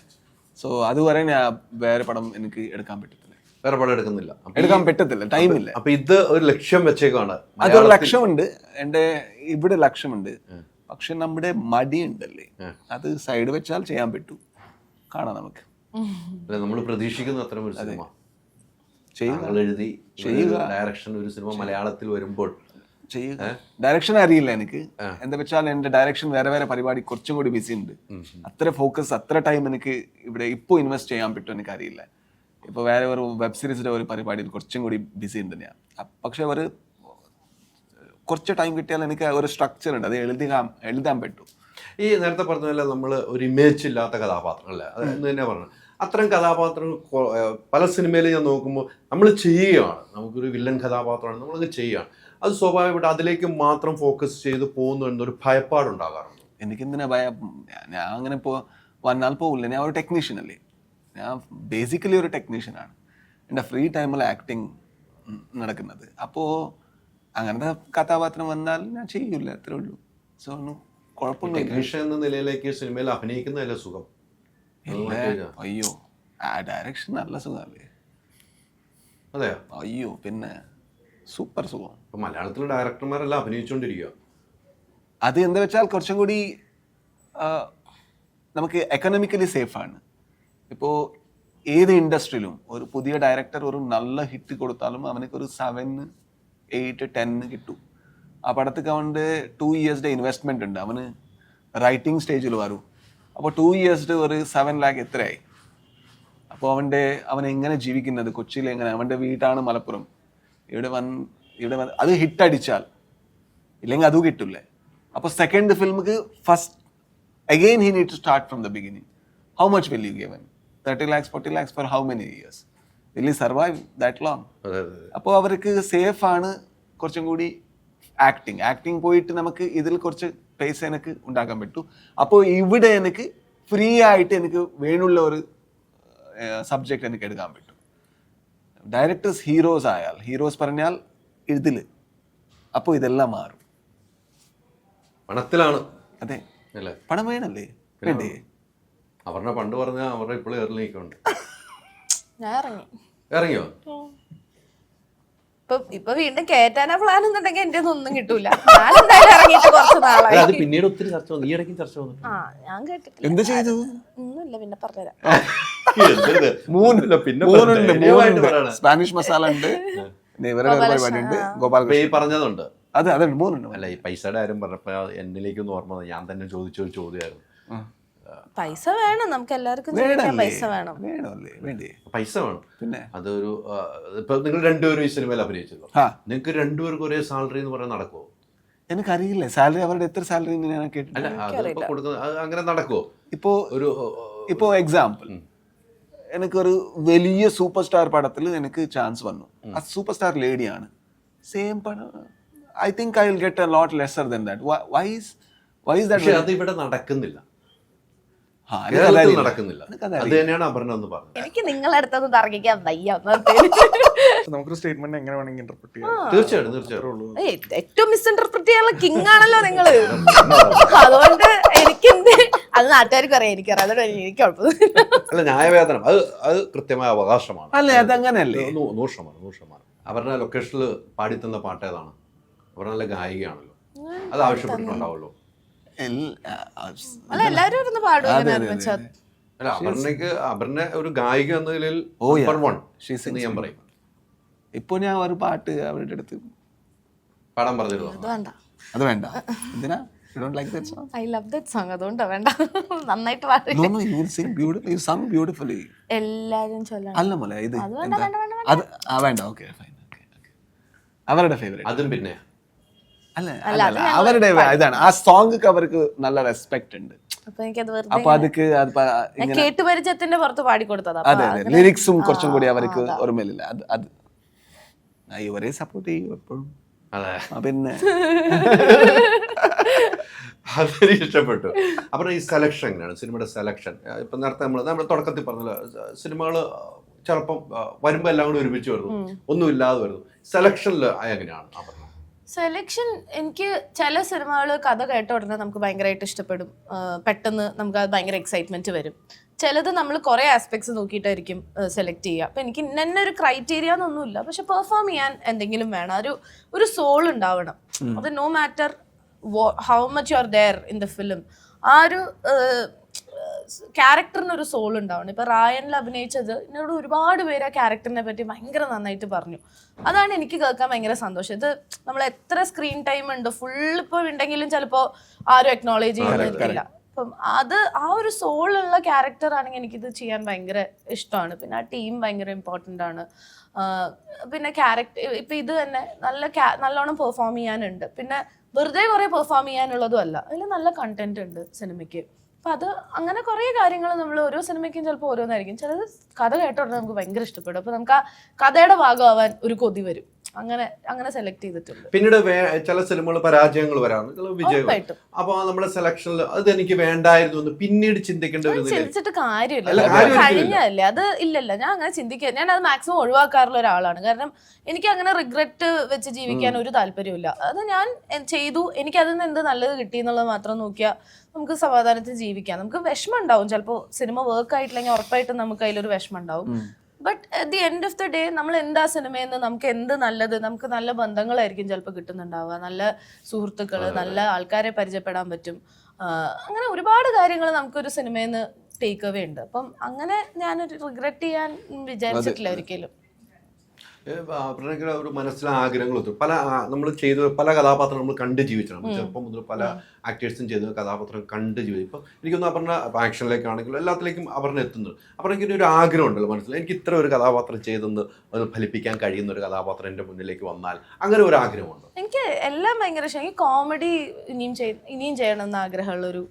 സോ അതുവരെ ഞാൻ വേറെ പടം എനിക്ക് എടുക്കാൻ പറ്റത്തില്ല. വേറെ പടം എടുക്കാൻ പറ്റത്തില്ല, ടൈമില്ല. അപ്പൊ ഇത് ഒരു ലക്ഷ്യം വെച്ചേക്കാണ്. അതൊരു ലക്ഷ്യമുണ്ട്, എൻ്റെ ഇവിടെ ലക്ഷ്യമുണ്ട്. പക്ഷെ നമ്മുടെ മടിയുണ്ടല്ലേ, അത് സൈഡ് വെച്ചാൽ ചെയ്യാൻ പറ്റൂ. കാണാം നമുക്ക്. നമ്മൾ പ്രതീക്ഷിക്കുന്ന അത്തരം ഒരു സിനിമ എഴുതി ഡയറക്ഷൻ ഒരു സിനിമ മലയാളത്തിൽ വരുമ്പോൾ ചെയ്യുക. ഡയറക്ഷൻ അറിയില്ല എനിക്ക്. എന്താ വെച്ചാൽ എൻ്റെ ഡയറക്ഷൻ വേറെ വേറെ പരിപാടി കുറച്ചും കൂടി ബിസി ഉണ്ട്. അത്ര ഫോക്കസ്, അത്ര ടൈം എനിക്ക് ഇവിടെ ഇപ്പോൾ ഇൻവെസ്റ്റ് ചെയ്യാൻ പറ്റും എനിക്ക് അറിയില്ല. ഇപ്പോൾ വേറെ ഒരു വെബ് സീരീസിൻ്റെ ഒരു പരിപാടിയിൽ കുറച്ചും കൂടി ബിസി ഉണ്ട് ഞാൻ. പക്ഷെ ഒരു കുറച്ച് ടൈം കിട്ടിയാൽ എനിക്ക് ഒരു സ്ട്രക്ചർ ഉണ്ട്, അത് എഴുതാൻ പറ്റും. ഈ നേരത്തെ പറഞ്ഞതല്ല, നമ്മൾ ഒരു ഇമേജ് ഇല്ലാത്ത കഥാപാത്രം അല്ലേ, അത് എന്ന് തന്നെ പറഞ്ഞു. അത്തരം കഥാപാത്രങ്ങൾ പല സിനിമയിൽ ഞാൻ നോക്കുമ്പോൾ നമ്മൾ ചെയ്യുകയാണ്. നമുക്കൊരു വില്ലൻ കഥാപാത്രമാണ്, നമ്മളത് ചെയ്യുകയാണ്. അത് സ്വാഭാവികമായിട്ട് അതിലേക്ക് മാത്രം ഫോക്കസ് ചെയ്ത് പോകുന്നു എന്നൊരു ഭയപ്പാടുണ്ടാകാറുണ്ട്. എനിക്കെന്തിനാ ഭയം? ഞാൻ അങ്ങനെ വന്നാൽ പോകില്ല. ഞാൻ ഒരു ടെക്നീഷ്യൻ അല്ലേ, ഞാൻ ബേസിക്കലി ഒരു ടെക്നീഷ്യനാണ്. എൻ്റെ ഫ്രീ ടൈമിൽ ആക്ടിങ് നടക്കുന്നത്. അപ്പോൾ അങ്ങനത്തെ കഥാപാത്രം വന്നാൽ ഞാൻ ചെയ്യില്ല, അത്രേ ഉള്ളൂ. സോ ഒന്നും കുഴപ്പമൊന്നുമില്ല. ടെക്നീഷ്യൻ എന്ന നിലയിലേക്ക് സിനിമയിൽ അഭിനയിക്കുന്നതല്ലേ സുഖം? അയ്യോ, ആ ഡയറക്ഷൻ നല്ല സുഖമല്ലേ? അതെയോ? അയ്യോ, പിന്നെ സൂപ്പർ സുഖം. ഇപ്പം മലയാളത്തിലെ ഡയറക്ടർമാരെല്ലാം അഭിനയിച്ചുകൊണ്ടിരിക്കുക. അത് എന്താ വെച്ചാൽ കുറച്ചും കൂടി നമുക്ക് എക്കണോമിക്കലി സേഫാണ്. ഇപ്പോൾ ഏത് ഇൻഡസ്ട്രിയിലും ഒരു പുതിയ ഡയറക്ടർ ഒരു നല്ല ഹിറ്റ് കൊടുത്താലും അവനക്കൊരു 7, 8, 10 കിട്ടും. ആ പടത്തേക്ക് അവൻ്റെ 2 ഇയേഴ്സിൻ്റെ ഇൻവെസ്റ്റ്മെൻ്റ് ഉണ്ട്. അവന് റൈറ്റിംഗ് സ്റ്റേജിൽ വരും. അപ്പോൾ 2 ഇയേഴ്സിൻ്റെ ഒരു 7 lakh എത്രയായി? അപ്പോൾ അവൻ എങ്ങനെ ജീവിക്കുന്നത്? കൊച്ചിയിൽ എങ്ങനെ? അവൻ്റെ വീട്ടാണ് മലപ്പുറം. ഇവിടെ വന്ന് അത് ഹിറ്റ് അടിച്ചാൽ ഇല്ലെങ്കിൽ അതും കിട്ടില്ലേ. അപ്പോൾ സെക്കൻഡ് ഫിലിമിക്ക് first again he need to start from the beginning. How much will you give? 30 lakhs, 40 lakhs for how many years? Will you survive that long? അപ്പോൾ അവർക്ക് സേഫാണ് കുറച്ചും കൂടി ആക്ടിങ് പോയിട്ട് നമുക്ക് ഇതിൽ കുറച്ച് പൈസ എനിക്ക് ഉണ്ടാക്കാൻ പറ്റും. അപ്പോൾ ഇവിടെ എനിക്ക് ഫ്രീ ആയിട്ട് എനിക്ക് വേണുള്ള ഒരു സബ്ജക്റ്റ് എനിക്ക് എടുക്കാൻ പറ്റും. ഡയറക്ടേഴ്സ് ഹീറോസ് പറഞ്ഞാൽ ഇതിൽ, അപ്പോൾ ഇതെല്ലാം മാറും. പണത്തിലാണ്. അതെ, പണം വേണല്ലേ? വേണ്ടേ? അവരുടെ പണ്ട് പറഞ്ഞാൽ അവരുടെ ഇപ്പോഴും എറിഞ്ഞിട്ടുണ്ട്. ഞാൻ ഇറങ്ങിയോ? ഇപ്പൊ വീണ്ടും കേറ്റാനാ പ്ലാൻ എന്നുണ്ടെങ്കിൽ എന്റെ ഒന്നും കിട്ടൂല. ഞാൻ എന്തായാലും ഇറങ്ങിയിട്ട് കുറച്ച് നാളായി. അത് പിന്നീട് ഒത്തിരി ചർച്ച വന്നു. ഈ ഇടയ്ക്കും ചർച്ച വന്നു. ഞാൻ കേട്ടിട്ടില്ല. എന്ത് ചെയ്തു? ഒന്നുമില്ല, പിന്നെ പറഞ്ഞുതരാം. സ്പാനിഷ് മസാല ഉണ്ട്, പരിപാടി ഉണ്ട്, ഗോപാൽ പറഞ്ഞതുണ്ട്. അതുണ്ട് 3 ഉണ്ട്. അല്ല, ഈ പൈസയുടെ കാര്യം പറഞ്ഞപ്പോൾ എന്നിലേക്കൊന്നും ഓർമ്മ വന്നത് ഞാൻ തന്നെ ചോദിച്ചൊരു ചോദ്യമായിരുന്നു. പൈസ വേണം, നമുക്ക് എല്ലാവർക്കും ജീവിക്കാൻ പൈസ വേണം. വേണമല്ലേ? വേണ്ടേ? പൈസ വേണം. പിന്നെ അതൊരു ഇപ്പൊ നിങ്ങൾ രണ്ടുപേരും ഈ സിനിമയിൽ അഭിനയിച്ചല്ലോ, ആ നിങ്ങൾക്ക് രണ്ടുപേർക്കും ഒരേ സാലറി എന്ന് പറയാൻ നടക്കുമോ? എനിക്കറിയില്ല സാലറി അവരുടെ എത്ര സാലറി ഞാൻ കേട്ടില്ല. അല്ല, അത് ഇപ്പൊ കൊടുക്കുന്നത് അത് അങ്ങനെ നടക്കുമോ? ഇപ്പോ എക്സാമ്പിൾ, എനിക്കൊരു വലിയ സൂപ്പർ സ്റ്റാർ പടത്തിൽ എനിക്ക് ചാൻസ് വന്നു. ആ സൂപ്പർ സ്റ്റാർ ലേഡിയാണ്. സെയിം പടം I think I will get a lot lesser than that. Why is that? പക്ഷെ അത് ഇവിടെ നടക്കുന്നില്ല, കേരളത്തിൽ നടക്കുന്നില്ല. അത് തന്നെയാണ് അപർണ എന്ന് പറഞ്ഞത്. എനിക്ക് നിങ്ങളുടെ അടുത്തൊന്നും തർക്കിക്കാൻ വയ്യ. നമുക്കൊരു സ്റ്റേറ്റ്മെന്റ് എങ്ങനെ വേണമെങ്കിൽ ഇന്റർപ്രറ്റ് ചെയ്യാം. തീർച്ചയായിട്ടും. ഏറ്റവും മിസ്ഇന്റർപ്രറ്റ് ചെയ്യാനുള്ള കിങ് ആണല്ലോ നിങ്ങള്. അതുകൊണ്ട് എനിക്കെന്ത്, അത് നാട്ടുകാർക്ക് അറിയാം, എനിക്കറിയാം, അതുകൊണ്ട് എനിക്ക് കുഴപ്പമില്ല. അല്ല, ന്യായവേതനം അത് കൃത്യമായ അവകാശമാണ്. അല്ലേ? അതങ്ങനെയല്ലേ? 100%. അവരുടെ ലൊക്കേഷനിൽ പാടിത്തന്ന പാട്ട് ഏതാണ്? അവർ നല്ല ഗായികയാണല്ലോ, അത് ആവശ്യപ്പെട്ടിട്ടുണ്ടാവുമല്ലോ. അല്ല, എല്ലാരും ഇരുന്ന് പാടും. അല്ല, അപർണ ഒരു ഗായിക എന്ന നിലയിൽ നമ്പർ 1 എന്ന് ഞാൻ പറയും. ഇപ്പൊ ഞാൻ ഒരു പാട്ട് അവരുടെ അടുത്ത് പാടാൻ പറഞ്ഞിരുന്നു. അത് വേണ്ട. എന്തിനാ? You don't like that song? I love that song. അതുകൊണ്ടാ വേണ്ട. നന്നായിട്ട് പാടി. No, you will sing beautifully. You sung beautifully. എല്ലാരും ചൊല്ലണം. അല്ല മോളെ, ഇത് അത് വേണ്ട. Okay, fine. അവരുടെ ഫേവറേറ്റ്. അതും പിന്നെ അല്ല, അവരുടെ ഇതാണ്. ആ സോങ് അവർക്ക് നല്ല റെസ്പെക്ട് ഉണ്ട്. അപ്പൊ എനിക്കത് അപ്പൊ അതൊക്കെ കേട്ടു പരിചയത്തിന്റെ പുറത്ത് പാടിക്കൊടുത്തതാ. അതെ, ലിറിക്സും കുറച്ചും കൂടി അവർക്ക് ഓർമ്മയില്ല. അത് ഇവരെ സപ്പോർട്ട് ചെയ്യും എപ്പോഴും. പിന്നെ അതെനിക്ക് ഇഷ്ടപ്പെട്ടു. അப்புறம் ഈ സെലക്ഷൻ എങ്ങനെയാണ്, സിനിമയുടെ സെലക്ഷൻ? ഇപ്പൊ നേരത്തെ നമ്മൾ തുടക്കത്തിൽ പറഞ്ഞല്ലോ, സിനിമകൾ ചിലപ്പം വരുമ്പോൾ എല്ലാം കൂടി ഒരുമിച്ച് വരുന്നു, ഒന്നുമില്ലാതെ വരുന്നു. സെലക്ഷനിൽ എങ്ങനെയാണ് അപർണ? സെലക്ഷൻ, എനിക്ക് ചില സിനിമകൾ കഥ കേട്ട ഉടനെ നമുക്ക് ഭയങ്കരമായിട്ട് ഇഷ്ടപ്പെടും, പെട്ടെന്ന് നമുക്ക് അത് ഭയങ്കര എക്സൈറ്റ്മെന്റ് വരും. ചിലത് നമ്മൾ കുറേ ആസ്പെക്ട്സ് നോക്കിയിട്ടായിരിക്കും സെലക്ട് ചെയ്യുക. അപ്പം എനിക്ക് ഇന്ന ഒരു ക്രൈറ്റീരിയ എന്നൊന്നുമില്ല, പക്ഷെ പെർഫോം ചെയ്യാൻ എന്തെങ്കിലും വേണം, ഒരു സോൾ ഉണ്ടാവണം. അത് no matter how much you are there in the film, ആ ഒരു ക്യാരക്ടറിനൊരു സോൾ ഉണ്ടാവണം. ഇപ്പം റായനിൽ അഭിനയിച്ചത് എന്നോട് ഒരുപാട് പേര് ആ ക്യാരക്ടറിനെ പറ്റി ഭയങ്കര നന്നായിട്ട് പറഞ്ഞു. അതാണ് എനിക്ക് കേൾക്കാൻ ഭയങ്കര സന്തോഷം. ഇത് നമ്മൾ എത്ര സ്ക്രീൻ ടൈം ഉണ്ട്, ഫുൾ ഇപ്പോൾ ഉണ്ടെങ്കിലും ചിലപ്പോൾ ആരും അക്നോളേജ് ചെയ്യുന്നില്ല. അപ്പം അത് ആ ഒരു സോളുള്ള ക്യാരക്ടർ ആണെങ്കിൽ എനിക്കിത് ചെയ്യാൻ ഭയങ്കര ഇഷ്ടമാണ്. പിന്നെ ആ ടീം ഭയങ്കര ഇമ്പോർട്ടൻ്റ് ആണ്. പിന്നെ ക്യാരക്ടർ ഇപ്പം ഇത് തന്നെ നല്ലോണം പെർഫോം ചെയ്യാനുണ്ട്. പിന്നെ വെറുതെ കുറേ പെർഫോം ചെയ്യാനുള്ളതും അല്ല, അതിൽ നല്ല കണ്ടന്റ് ഉണ്ട് സിനിമയ്ക്ക്. അപ്പം അത് അങ്ങനെ കുറേ കാര്യങ്ങൾ നമ്മൾ ഓരോ സിനിമയ്ക്കും ചിലപ്പോൾ ഓരോന്നായിരിക്കും. ചിലത് കഥ കേട്ടോടെ നമുക്ക് ഭയങ്കര ഇഷ്ടപ്പെടും. അപ്പം നമുക്ക് ആ കഥയുടെ ഭാഗമാവാൻ ഒരു കൊതി വരും. അങ്ങനെ സെലക്ട് ചെയ്തിട്ടുണ്ട്. പിന്നീട് ചില സിനിമകൾ പരാജയങ്ങൾ വരാറുണ്ട്, വിജയം. അപ്പൊ നമ്മുടെ സെലക്ഷനിൽ അത് എനിക്ക് വേണ്ടായിരുന്നു എന്ന് പിന്നീട് ചിന്തിക്കേണ്ട ഒരു ചിന്തിച്ചിട്ട് കാര്യമില്ല, കഴിഞ്ഞല്ലേ. അത് ഇല്ലല്ല, ഞാൻ അങ്ങനെ ചിന്തിക്കുക, ഞാൻ അത് മാക്സിമം ഒഴിവാക്കാറുള്ള ഒരാളാണ്. കാരണം എനിക്ക് അങ്ങനെ റിഗ്രറ്റ് വെച്ച് ജീവിക്കാൻ ഒരു താല്പര്യമില്ല. അത് ഞാൻ ചെയ്തു, എനിക്ക് അതിൽ നിന്ന് എന്ത് നല്ലത് കിട്ടി എന്നുള്ളത് മാത്രം നോക്കിയാൽ നമുക്ക് സമാധാനത്തിൽ ജീവിക്കാം. നമുക്ക് വിഷമം ഉണ്ടാവും, ചിലപ്പോൾ സിനിമ വർക്ക് ആയിട്ടില്ലെങ്കിൽ ഉറപ്പായിട്ടും നമുക്ക് അതിലൊരു വിഷമം ഉണ്ടാവും. But at the end of the day നമ്മൾ എന്താ സിനിമയെന്ന് നമുക്ക് എന്ത് നല്ലത്, നമുക്ക് നല്ല ബന്ധങ്ങളായിരിക്കും ചിലപ്പോൾ കിട്ടുന്നുണ്ടാവുക, നല്ല സുഹൃത്തുക്കൾ, നല്ല ആൾക്കാരെ പരിചയപ്പെടാൻ പറ്റും. അങ്ങനെ ഒരുപാട് കാര്യങ്ങൾ നമുക്കൊരു സിനിമയിൽ നിന്ന് ടേക്ക് അവേ ഉണ്ട്. അപ്പം അങ്ങനെ ഞാനൊരു റിഗ്രറ്റ് ചെയ്യാൻ വിചാരിച്ചിട്ടില്ല ഒരിക്കലും. ഒരു മനസ്സിലെ ആഗ്രഹങ്ങൾ പല നമ്മൾ ചെയ്ത പല കഥാപാത്രം നമ്മൾ കണ്ട് ജീവിച്ചാണ്. ചെറുപ്പം മുതൽ പല ആക്ടേഴ്സും ചെയ്ത കഥാപാത്രം കണ്ട് ജീവിച്ചു. ഇപ്പം എനിക്കൊന്നും പറഞ്ഞ ആക്ഷനിലേക്കാണെങ്കിലും എല്ലാത്തിലേക്കും അവരുടെ എത്തുന്നത്. അപ്പം എനിക്ക് ഒരു ആഗ്രഹം ഉണ്ടല്ലോ മനസ്സിൽ, എനിക്ക് ഇത്ര ഒരു കഥാപാത്രം ചെയ്തെന്ന് ഒന്ന് ഫലിപ്പിക്കാൻ കഴിയുന്ന ഒരു കഥാപാത്രം എൻ്റെ മുന്നിലേക്ക് വന്നാൽ, അങ്ങനെ ഒരു ആഗ്രഹമുണ്ട്. എനിക്ക് എല്ലാം ഭയങ്കര ഇഷ്ടം. എനിക്ക് കോമഡി ഇനിയും ചെയ്യണമെന്ന് ആഗ്രഹമുള്ളൊരു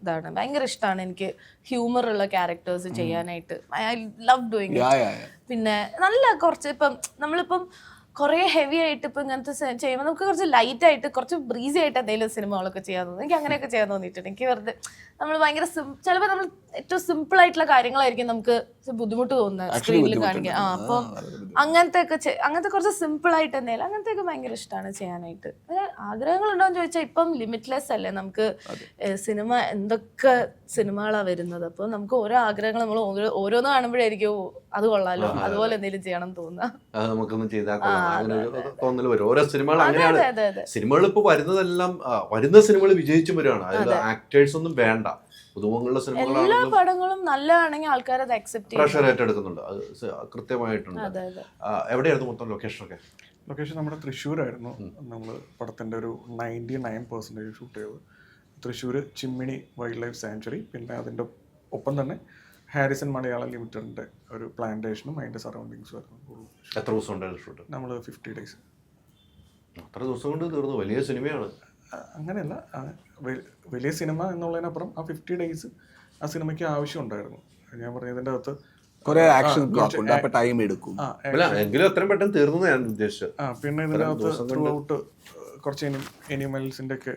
ഇതാണ്. ഭയങ്കര ഇഷ്ടമാണ് എനിക്ക് ഹ്യൂമർ ഉള്ള ക്യാരക്ടേഴ്സ് ചെയ്യാനായിട്ട്. I love doing it. പിന്നെ നല്ല കുറച്ച് ഇപ്പം നമ്മളിപ്പം കുറേ ഹെവി ആയിട്ട് ഇപ്പം ഇങ്ങനത്തെ ചെയ്യുമ്പോൾ നമുക്ക് കുറച്ച് ലൈറ്റ് ആയിട്ട് കുറച്ച് ബ്രീസി ആയിട്ട് എന്തെങ്കിലും സിനിമകളൊക്കെ ചെയ്യാൻ തോന്നുന്നു. എനിക്ക് അങ്ങനെയൊക്കെ ചെയ്യാൻ തോന്നിയിട്ടുണ്ട്. എനിക്ക് വെറുതെ നമ്മൾ ഭയങ്കര ചിലപ്പോൾ നമ്മൾ ഏറ്റവും സിമ്പിൾ ആയിട്ടുള്ള കാര്യങ്ങളായിരിക്കും നമുക്ക് ബുദ്ധിമുട്ട് തോന്നുന്നത് സ്ക്രീനിൽ കാണിക്കാൻ. അപ്പം അങ്ങനത്തെ കുറച്ച് സിമ്പിൾ ആയിട്ട് എന്തെങ്കിലും അങ്ങനത്തെയൊക്കെ ഭയങ്കര ഇഷ്ടമാണ് ചെയ്യാനായിട്ട്. ആഗ്രഹങ്ങളുണ്ടോ എന്ന് ചോദിച്ചാൽ ഇപ്പം ലിമിറ്റ്ലെസ് അല്ലേ, നമുക്ക് സിനിമ എന്തൊക്കെ സിനിമകളാണ് വരുന്നത്. അപ്പോൾ നമുക്ക് ഓരോ ആഗ്രഹങ്ങൾ നമ്മൾ ഓരോന്ന് കാണുമ്പോഴായിരിക്കും അത് കൊള്ളാലോ, അതുപോലെ എന്തെങ്കിലും ചെയ്യണം തോന്നുക. നമുക്കൊന്നും ചെയ്താൽ അങ്ങനെ ഒരു തോന്നൽ വരും. ഓരോ സിനിമകൾ അങ്ങനെയാണ്. സിനിമകൾ ഇപ്പോൾ വരുന്നതെല്ലാം വരുന്ന സിനിമകൾ വിജയിച്ചു വരികയാണ്. അതായത് ആക്ടേഴ്സ് ഒന്നും വേണ്ട, പുതുമുഖങ്ങളുടെ സിനിമകളാണ്. എല്ലാ പടങ്ങളും നല്ലതാണെങ്കിൽ ആൾക്കാർ അത് അക്സെപ്റ്റ് പ്രഷർ ഏറ്റെടുക്കുന്നുണ്ട്. അത് കൃത്യമായിട്ടുണ്ട്. എവിടെയായിരുന്നു മൊത്തം ലൊക്കേഷനൊക്കെ? ലൊക്കേഷൻ നമ്മുടെ തൃശ്ശൂരായിരുന്നു. നമ്മൾ പടത്തിൻ്റെ ഒരു 99% ഷൂട്ട് ചെയ്തത് തൃശ്ശൂർ ചിമ്മിണി വൈൽഡ് ലൈഫ് സാങ്ച്വറി. പിന്നെ അതിൻ്റെ ഒപ്പം തന്നെ ഹാരിസൺ മലയാളം ലിമിറ്റഡിൻ്റെ ഒരു പ്ലാന്റേഷനും അതിൻ്റെ സറൗണ്ടിങ്സും ആയിരുന്നു. എത്ര ദിവസം ഉണ്ടായിരുന്നു ഷൂട്ട്? നമ്മൾ 50 days. അത്ര ദിവസം കൊണ്ട് തീർന്നു. വലിയ സിനിമയാണ്. അങ്ങനെയല്ല, വലിയ സിനിമ എന്നുള്ളതിനപ്പുറം ആ 50 days ആ സിനിമയ്ക്ക് ആവശ്യമുണ്ടായിരുന്നു. ഞാൻ പറഞ്ഞതിൻ്റെ അകത്ത് കുറെ ആക്ഷൻ ബ്ലോക്ക് ഉണ്ട്, അപ്പൊ ടൈം എടുക്കും. എങ്കിലും എത്രയും പെട്ടെന്ന് തീർന്നു ഞാൻ ഉദ്ദേശിച്ചത്. പിന്നെ ഇതിനകത്ത് ത്രൂ ഔട്ട് കുറച്ച് എനിമൽസിൻ്റെ ഒക്കെ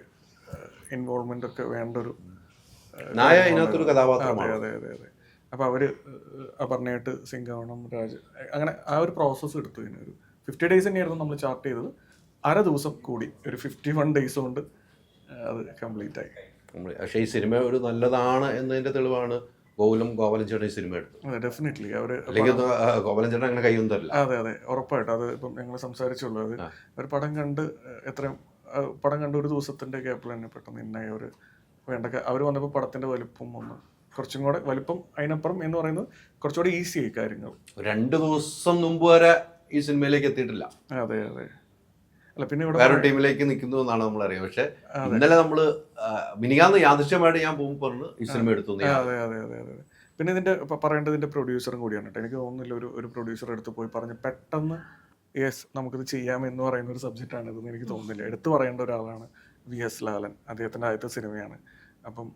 ഇൻവോൾവ്മെന്റ് ഒക്കെ വേണ്ട ഒരു നായ ഇതിനകത്തൊരു കഥാപാത്രമാണ്. അതെ അതെ അതെ. അപ്പോൾ അവർ അപർണയായിട്ട് സിംഗാവണം, രാജ്, അങ്ങനെ ആ ഒരു പ്രോസസ്സ് എടുത്തു. ഇതിനൊരു 50 days തന്നെയായിരുന്നു നമ്മൾ ചാർട്ട് ചെയ്തത്. അര ദിവസം കൂടി ഒരു 51 days കൊണ്ട് അത് കംപ്ലീറ്റ് ആയി. പക്ഷേ ഈ സിനിമ ഒരു നല്ലതാണ് എന്നതിന്റെ തെളിവാണ് ഗോപാലൻ ചേട്ടൻ ഈ സിനിമ എടുത്തത്. അതെ, ഡെഫിനറ്റ്ലി. അവർ അല്ലെങ്കിൽ ഗോപാലൻ ചേട്ടൻ അങ്ങനെ കൈയൊന്നും തരില്ല. അതെ അതെ, ഉറപ്പായിട്ടും. അത് ഇപ്പം ഞങ്ങൾ സംസാരിച്ചുള്ളൂ. അത് ഒരു പടം കണ്ട് പടം കണ്ട് ഒരു ദിവസത്തിൻ്റെ ഗ്യാപ്പിൽ തന്നെ പെട്ടെന്ന് ഇന്നായി അവർ വേണ്ട. അവർ വന്നപ്പോൾ പടത്തിൻ്റെ വലിപ്പം ഒന്ന് കുറച്ചും കൂടെ വലിപ്പം, അതിനപ്പുറം എന്ന് പറയുന്നത് കുറച്ചുകൂടെ ഈസി ആയി കാര്യങ്ങൾ. 2 ദിവസം മുമ്പ് വരെ ഈ സിനിമയിലേക്ക് എത്തിയിട്ടില്ല. അതെ അതെ. അല്ല, പിന്നെ ഇവിടെ വേറെ ടീമിലേക്ക് നിൽക്കുന്നു എന്നാണ് നമ്മൾ അറിയാം. പക്ഷെ ഇന്നലെ നമ്മള് മിനിങ്ങാന്ന് യാദൃശ്യമായിട്ട് ഞാൻ പോകുമ്പോൾ പറഞ്ഞു ഈ സിനിമ എടുത്തു. അതെ അതെ അതെ അതെ. പിന്നെ ഇതിന്റെ പറയേണ്ടതിന്റെ പ്രൊഡ്യൂസറും കൂടിയാണ് കേട്ടോ. എനിക്ക് തോന്നുന്നില്ല ഒരു പ്രൊഡ്യൂസർ എടുത്ത് പോയി പറഞ്ഞ് പെട്ടെന്ന് യെസ് നമുക്കിത് ചെയ്യാമെന്ന് പറയുന്ന ഒരു സബ്ജക്റ്റാണ് ഇതെന്ന് എനിക്ക് തോന്നുന്നില്ല. എടുത്തു പറയേണ്ട ഒരാളാണ് VS ലാലൻ. അദ്ദേഹത്തിൻ്റെ ആദ്യത്തെ സിനിമയാണ്. അപ്പം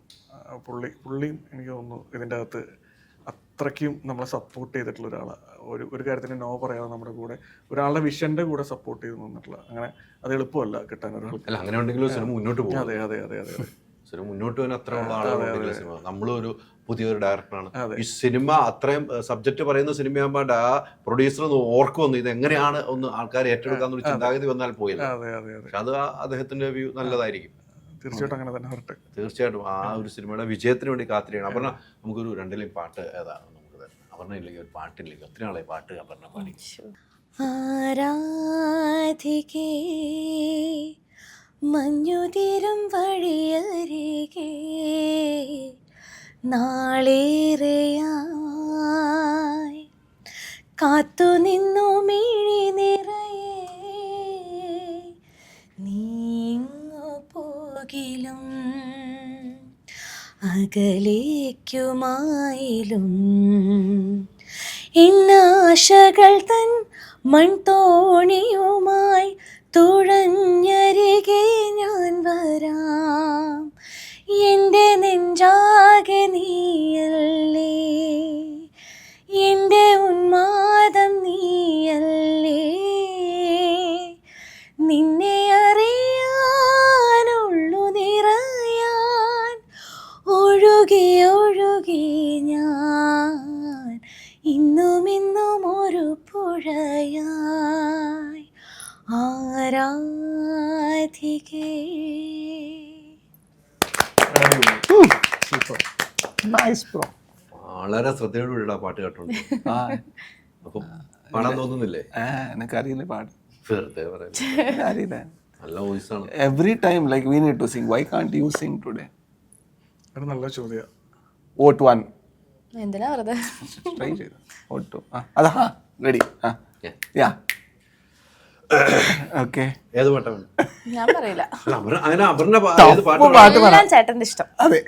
പുള്ളിയും എനിക്ക് തോന്നുന്നു ഇതിൻ്റെ അകത്ത് അത്രയ്ക്കും നമ്മളെ സപ്പോർട്ട് ചെയ്തിട്ടുള്ള ഒരാളാണ്. ഒരു കാര്യത്തിന് നോ പറയാതെ നമ്മുടെ കൂടെ ഒരാളുടെ വിഷന്റെ കൂടെ സപ്പോർട്ട് ചെയ്ത് നിന്നിട്ടുള്ള. അങ്ങനെ അത് എളുപ്പമല്ല കിട്ടാൻ ഒരാൾക്ക്. അല്ല, അങ്ങനെ ഉണ്ടെങ്കിലും സിനിമ മുന്നോട്ട് പോകും. അതെ അതെ അതെ അതെ. സിനിമ മുന്നോട്ട് പോകാൻ അത്ര ഉള്ള ആളുകളുണ്ടെങ്കിൽ സിനിമ. നമ്മളൊരു പുതിയൊരു ഡയറക്ടറാണ്. ഈ സിനിമ അത്രയും സബ്ജക്റ്റ് പറയുന്ന സിനിമയാകുമ്പോൾ ആ പ്രൊഡ്യൂസർ ഒന്ന് ഓർക്കുമെന്ന് ഇത് എങ്ങനെയാണ് ഒന്ന് ആൾക്കാർ ഏറ്റെടുക്കാന്നൊരു ചിന്താഗതി വന്നാൽ പോയില്ല. പക്ഷെ അത് അദ്ദേഹത്തിന്റെ വ്യൂ നല്ലതായിരിക്കും. തീർച്ചയായിട്ടും അങ്ങനെ തന്നെ വരട്ടെ. തീർച്ചയായിട്ടും ആ ഒരു സിനിമയുടെ വിജയത്തിന് വേണ്ടി കാത്തിരിക്കണം. അപർണ, നമുക്കൊരു 2 ലൈൻ പാട്ട് ഏതാണ് നമുക്ക് തരണം? അപർണ ഇല്ലെങ്കിൽ ഒരു പാട്ടില്ലെങ്കിൽ ഒത്തിരി നാളെ പാട്ട് അപർണ പാടി. ആരാധികേ മഞ്ഞുതിരും വഴിയരികെ നാളേറെയായി കാത്തുനിന്നു മിഴി നിറയെ നീങ്ങു പോകിലും അകലേക്കുമായിലും ഇന്നാശകൾ തൻ മൺതോണിയുമായി തുഴഞ്ഞരികെ ഞാൻ വരാം. എൻ്റെ നെഞ്ചാകെ നീയല്ലേ, എൻ്റെ ഉന്മാദം നീയല്ലേ, നിന്നെ അറിയാനുള്ളു നിറയാൻ ഒഴുകി ഒഴുകി ഞാൻ ഇന്നും ഒരു പുഴയായി ആരാധികേ. വളരെ ശ്രദ്ധയോടുകൂടി ആ പാട്ട് കേട്ടോണ്ട്. അപ്പൊ പാടാൻ തോന്നുന്നില്ലേ? എനിക്കറിയില്ല പാട്ട്. വെറുതെ പറയാം. അറിയില്ല. നല്ല വോയിസ് ആണ്. Every time like we need to sing. Why can't you sing today? ഒരു നല്ല ചോദ്യം. Vote 1. എന്തിനാ വെറുതെ Try ചെയ്തു. Vote 2. അതാ ready. Yeah. Okay. ഏത് പാട്ടാണ്? ഞാൻ പറയില്ല. അങ്ങനെ അപർണ ഏത് പാട്ട്? ഞാൻ ചേട്ടന്റെ ഇഷ്ടം. അതെ.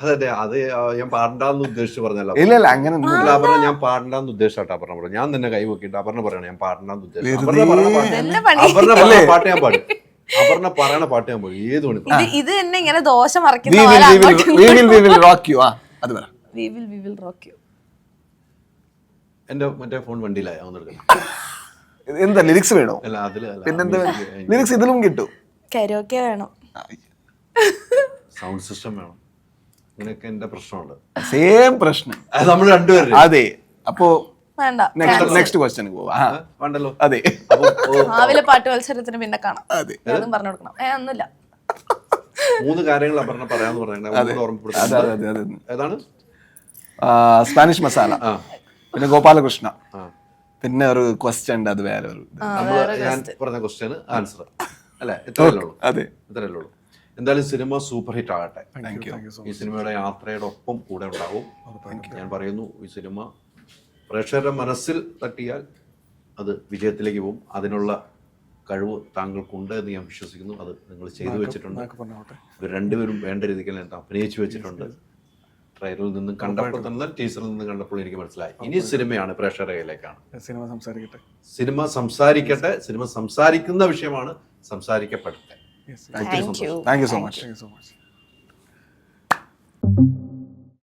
അതെ, അത് ഞാൻ പാടണ്ടെന്ന് ഉദ്ദേശിച്ച് പറഞ്ഞല്ലോ. ഇല്ല അങ്ങനെ അപർണ ഞാൻ പാടണ്ടെന്ന് ഉദ്ദേശിച്ചാട്ടോ അപർണ പറഞ്ഞു. ഞാൻ തന്നെ കൈ നോക്കിയിട്ട് അപർണ പറയണ ഞാൻ പാടണ്ടെന്ന് ഉദ്ദേശിച്ചു. അപർണ പറയണ പാട്ട് ഞാൻ പാടും. അപർണ പറയണ പാട്ട് ഞാൻ പാടും. ഏത് മണി ഇത് എന്നെ ഇങ്ങനെ dosa മറിക്കുന്ന we will rock you. അത് പറ. We will rock you. എന്റെ മറ്റേ ഫോൺ വണ്ടിയിലായി വന്നെടുക്കണം. എന്താ ലിറിക്സ് വേണോ? അല്ല അതില് പിന്നെന്താ ലിറിക്സ് ഇതിലും കിട്ടും. കരോക്കെ വേണം, സൗണ്ട് സിസ്റ്റം വേണം. ഇങ്ങനെയൊക്കെ എന്റെ പ്രശ്നമുണ്ട്. സെയിം പ്രശ്നം നമ്മൾ രണ്ടുപേരും. അതെ. അപ്പോ വേണ്ട. നെക്സ്റ്റ് ക്വസ്റ്റ്യൻ പോവാ. വേണ്ടല്ലോ. അതെ. രാവിലെ പാട്ട് മത്സരത്തിന് പിന്നെ കാണാം. അതെ. അതും പറഞ്ഞു കൊടുക്കണം. ഒന്നുമില്ല. 3 കാര്യങ്ങൾ അപർണ പറയാന്ന് പറഞ്ഞാൽ ഓർമ്മപ്പെടുത്തുന്നത് ഏതാണ്? സ്പാനിഷ് മസാല, പിന്നെ ഗോപാലകൃഷ്ണ, പിന്നെ ഒരു ക്വസ്റ്റ്യൻ ഉണ്ട്. അത് വേറെ ഒരു ഞാൻ പറഞ്ഞ ക്വസ്റ്റ്യന് ആൻസർ അല്ലെ? ഇത്രയല്ലേ ഉള്ളൂ. അതെ, ഇത്രയല്ലേ ഉള്ളൂ. എന്തായാലും സിനിമ സൂപ്പർ ഹിറ്റ് ആകട്ടെ. you. ഈ സിനിമയുടെ യാത്രയുടെ ഒപ്പം കൂടെ ഉണ്ടാവും. ഞാൻ പറയുന്നു, ഈ സിനിമ പ്രേക്ഷകരുടെ മനസ്സിൽ തട്ടിയാൽ അത് വിജയത്തിലേക്ക് പോകും. അതിനുള്ള കഴിവ് താങ്കൾക്കുണ്ട് എന്ന് ഞാൻ വിശ്വസിക്കുന്നു. അത് നിങ്ങൾ ചെയ്തു വെച്ചിട്ടുണ്ട്. ഇവർ രണ്ടുപേരും വേണ്ട രീതിക്ക് അഭിനയിച്ചു വെച്ചിട്ടുണ്ട്. ട്രെയിലറിൽ നിന്നും കണ്ടപ്പോൾ തന്നെ, ടീച്ചറിൽ നിന്നും കണ്ടപ്പോൾ എനിക്ക് മനസ്സിലായി. ഇനി സിനിമയാണ് പ്രേക്ഷകരുടെ കയ്യിലേക്കാണ്. സിനിമ സംസാരിക്കട്ടെ, സിനിമ സംസാരിക്കട്ടെ. സിനിമ സംസാരിക്കുന്ന വിഷയമാണ്, സംസാരിക്കപ്പെടട്ടെ. Thank you thank you so much. Thank you so much.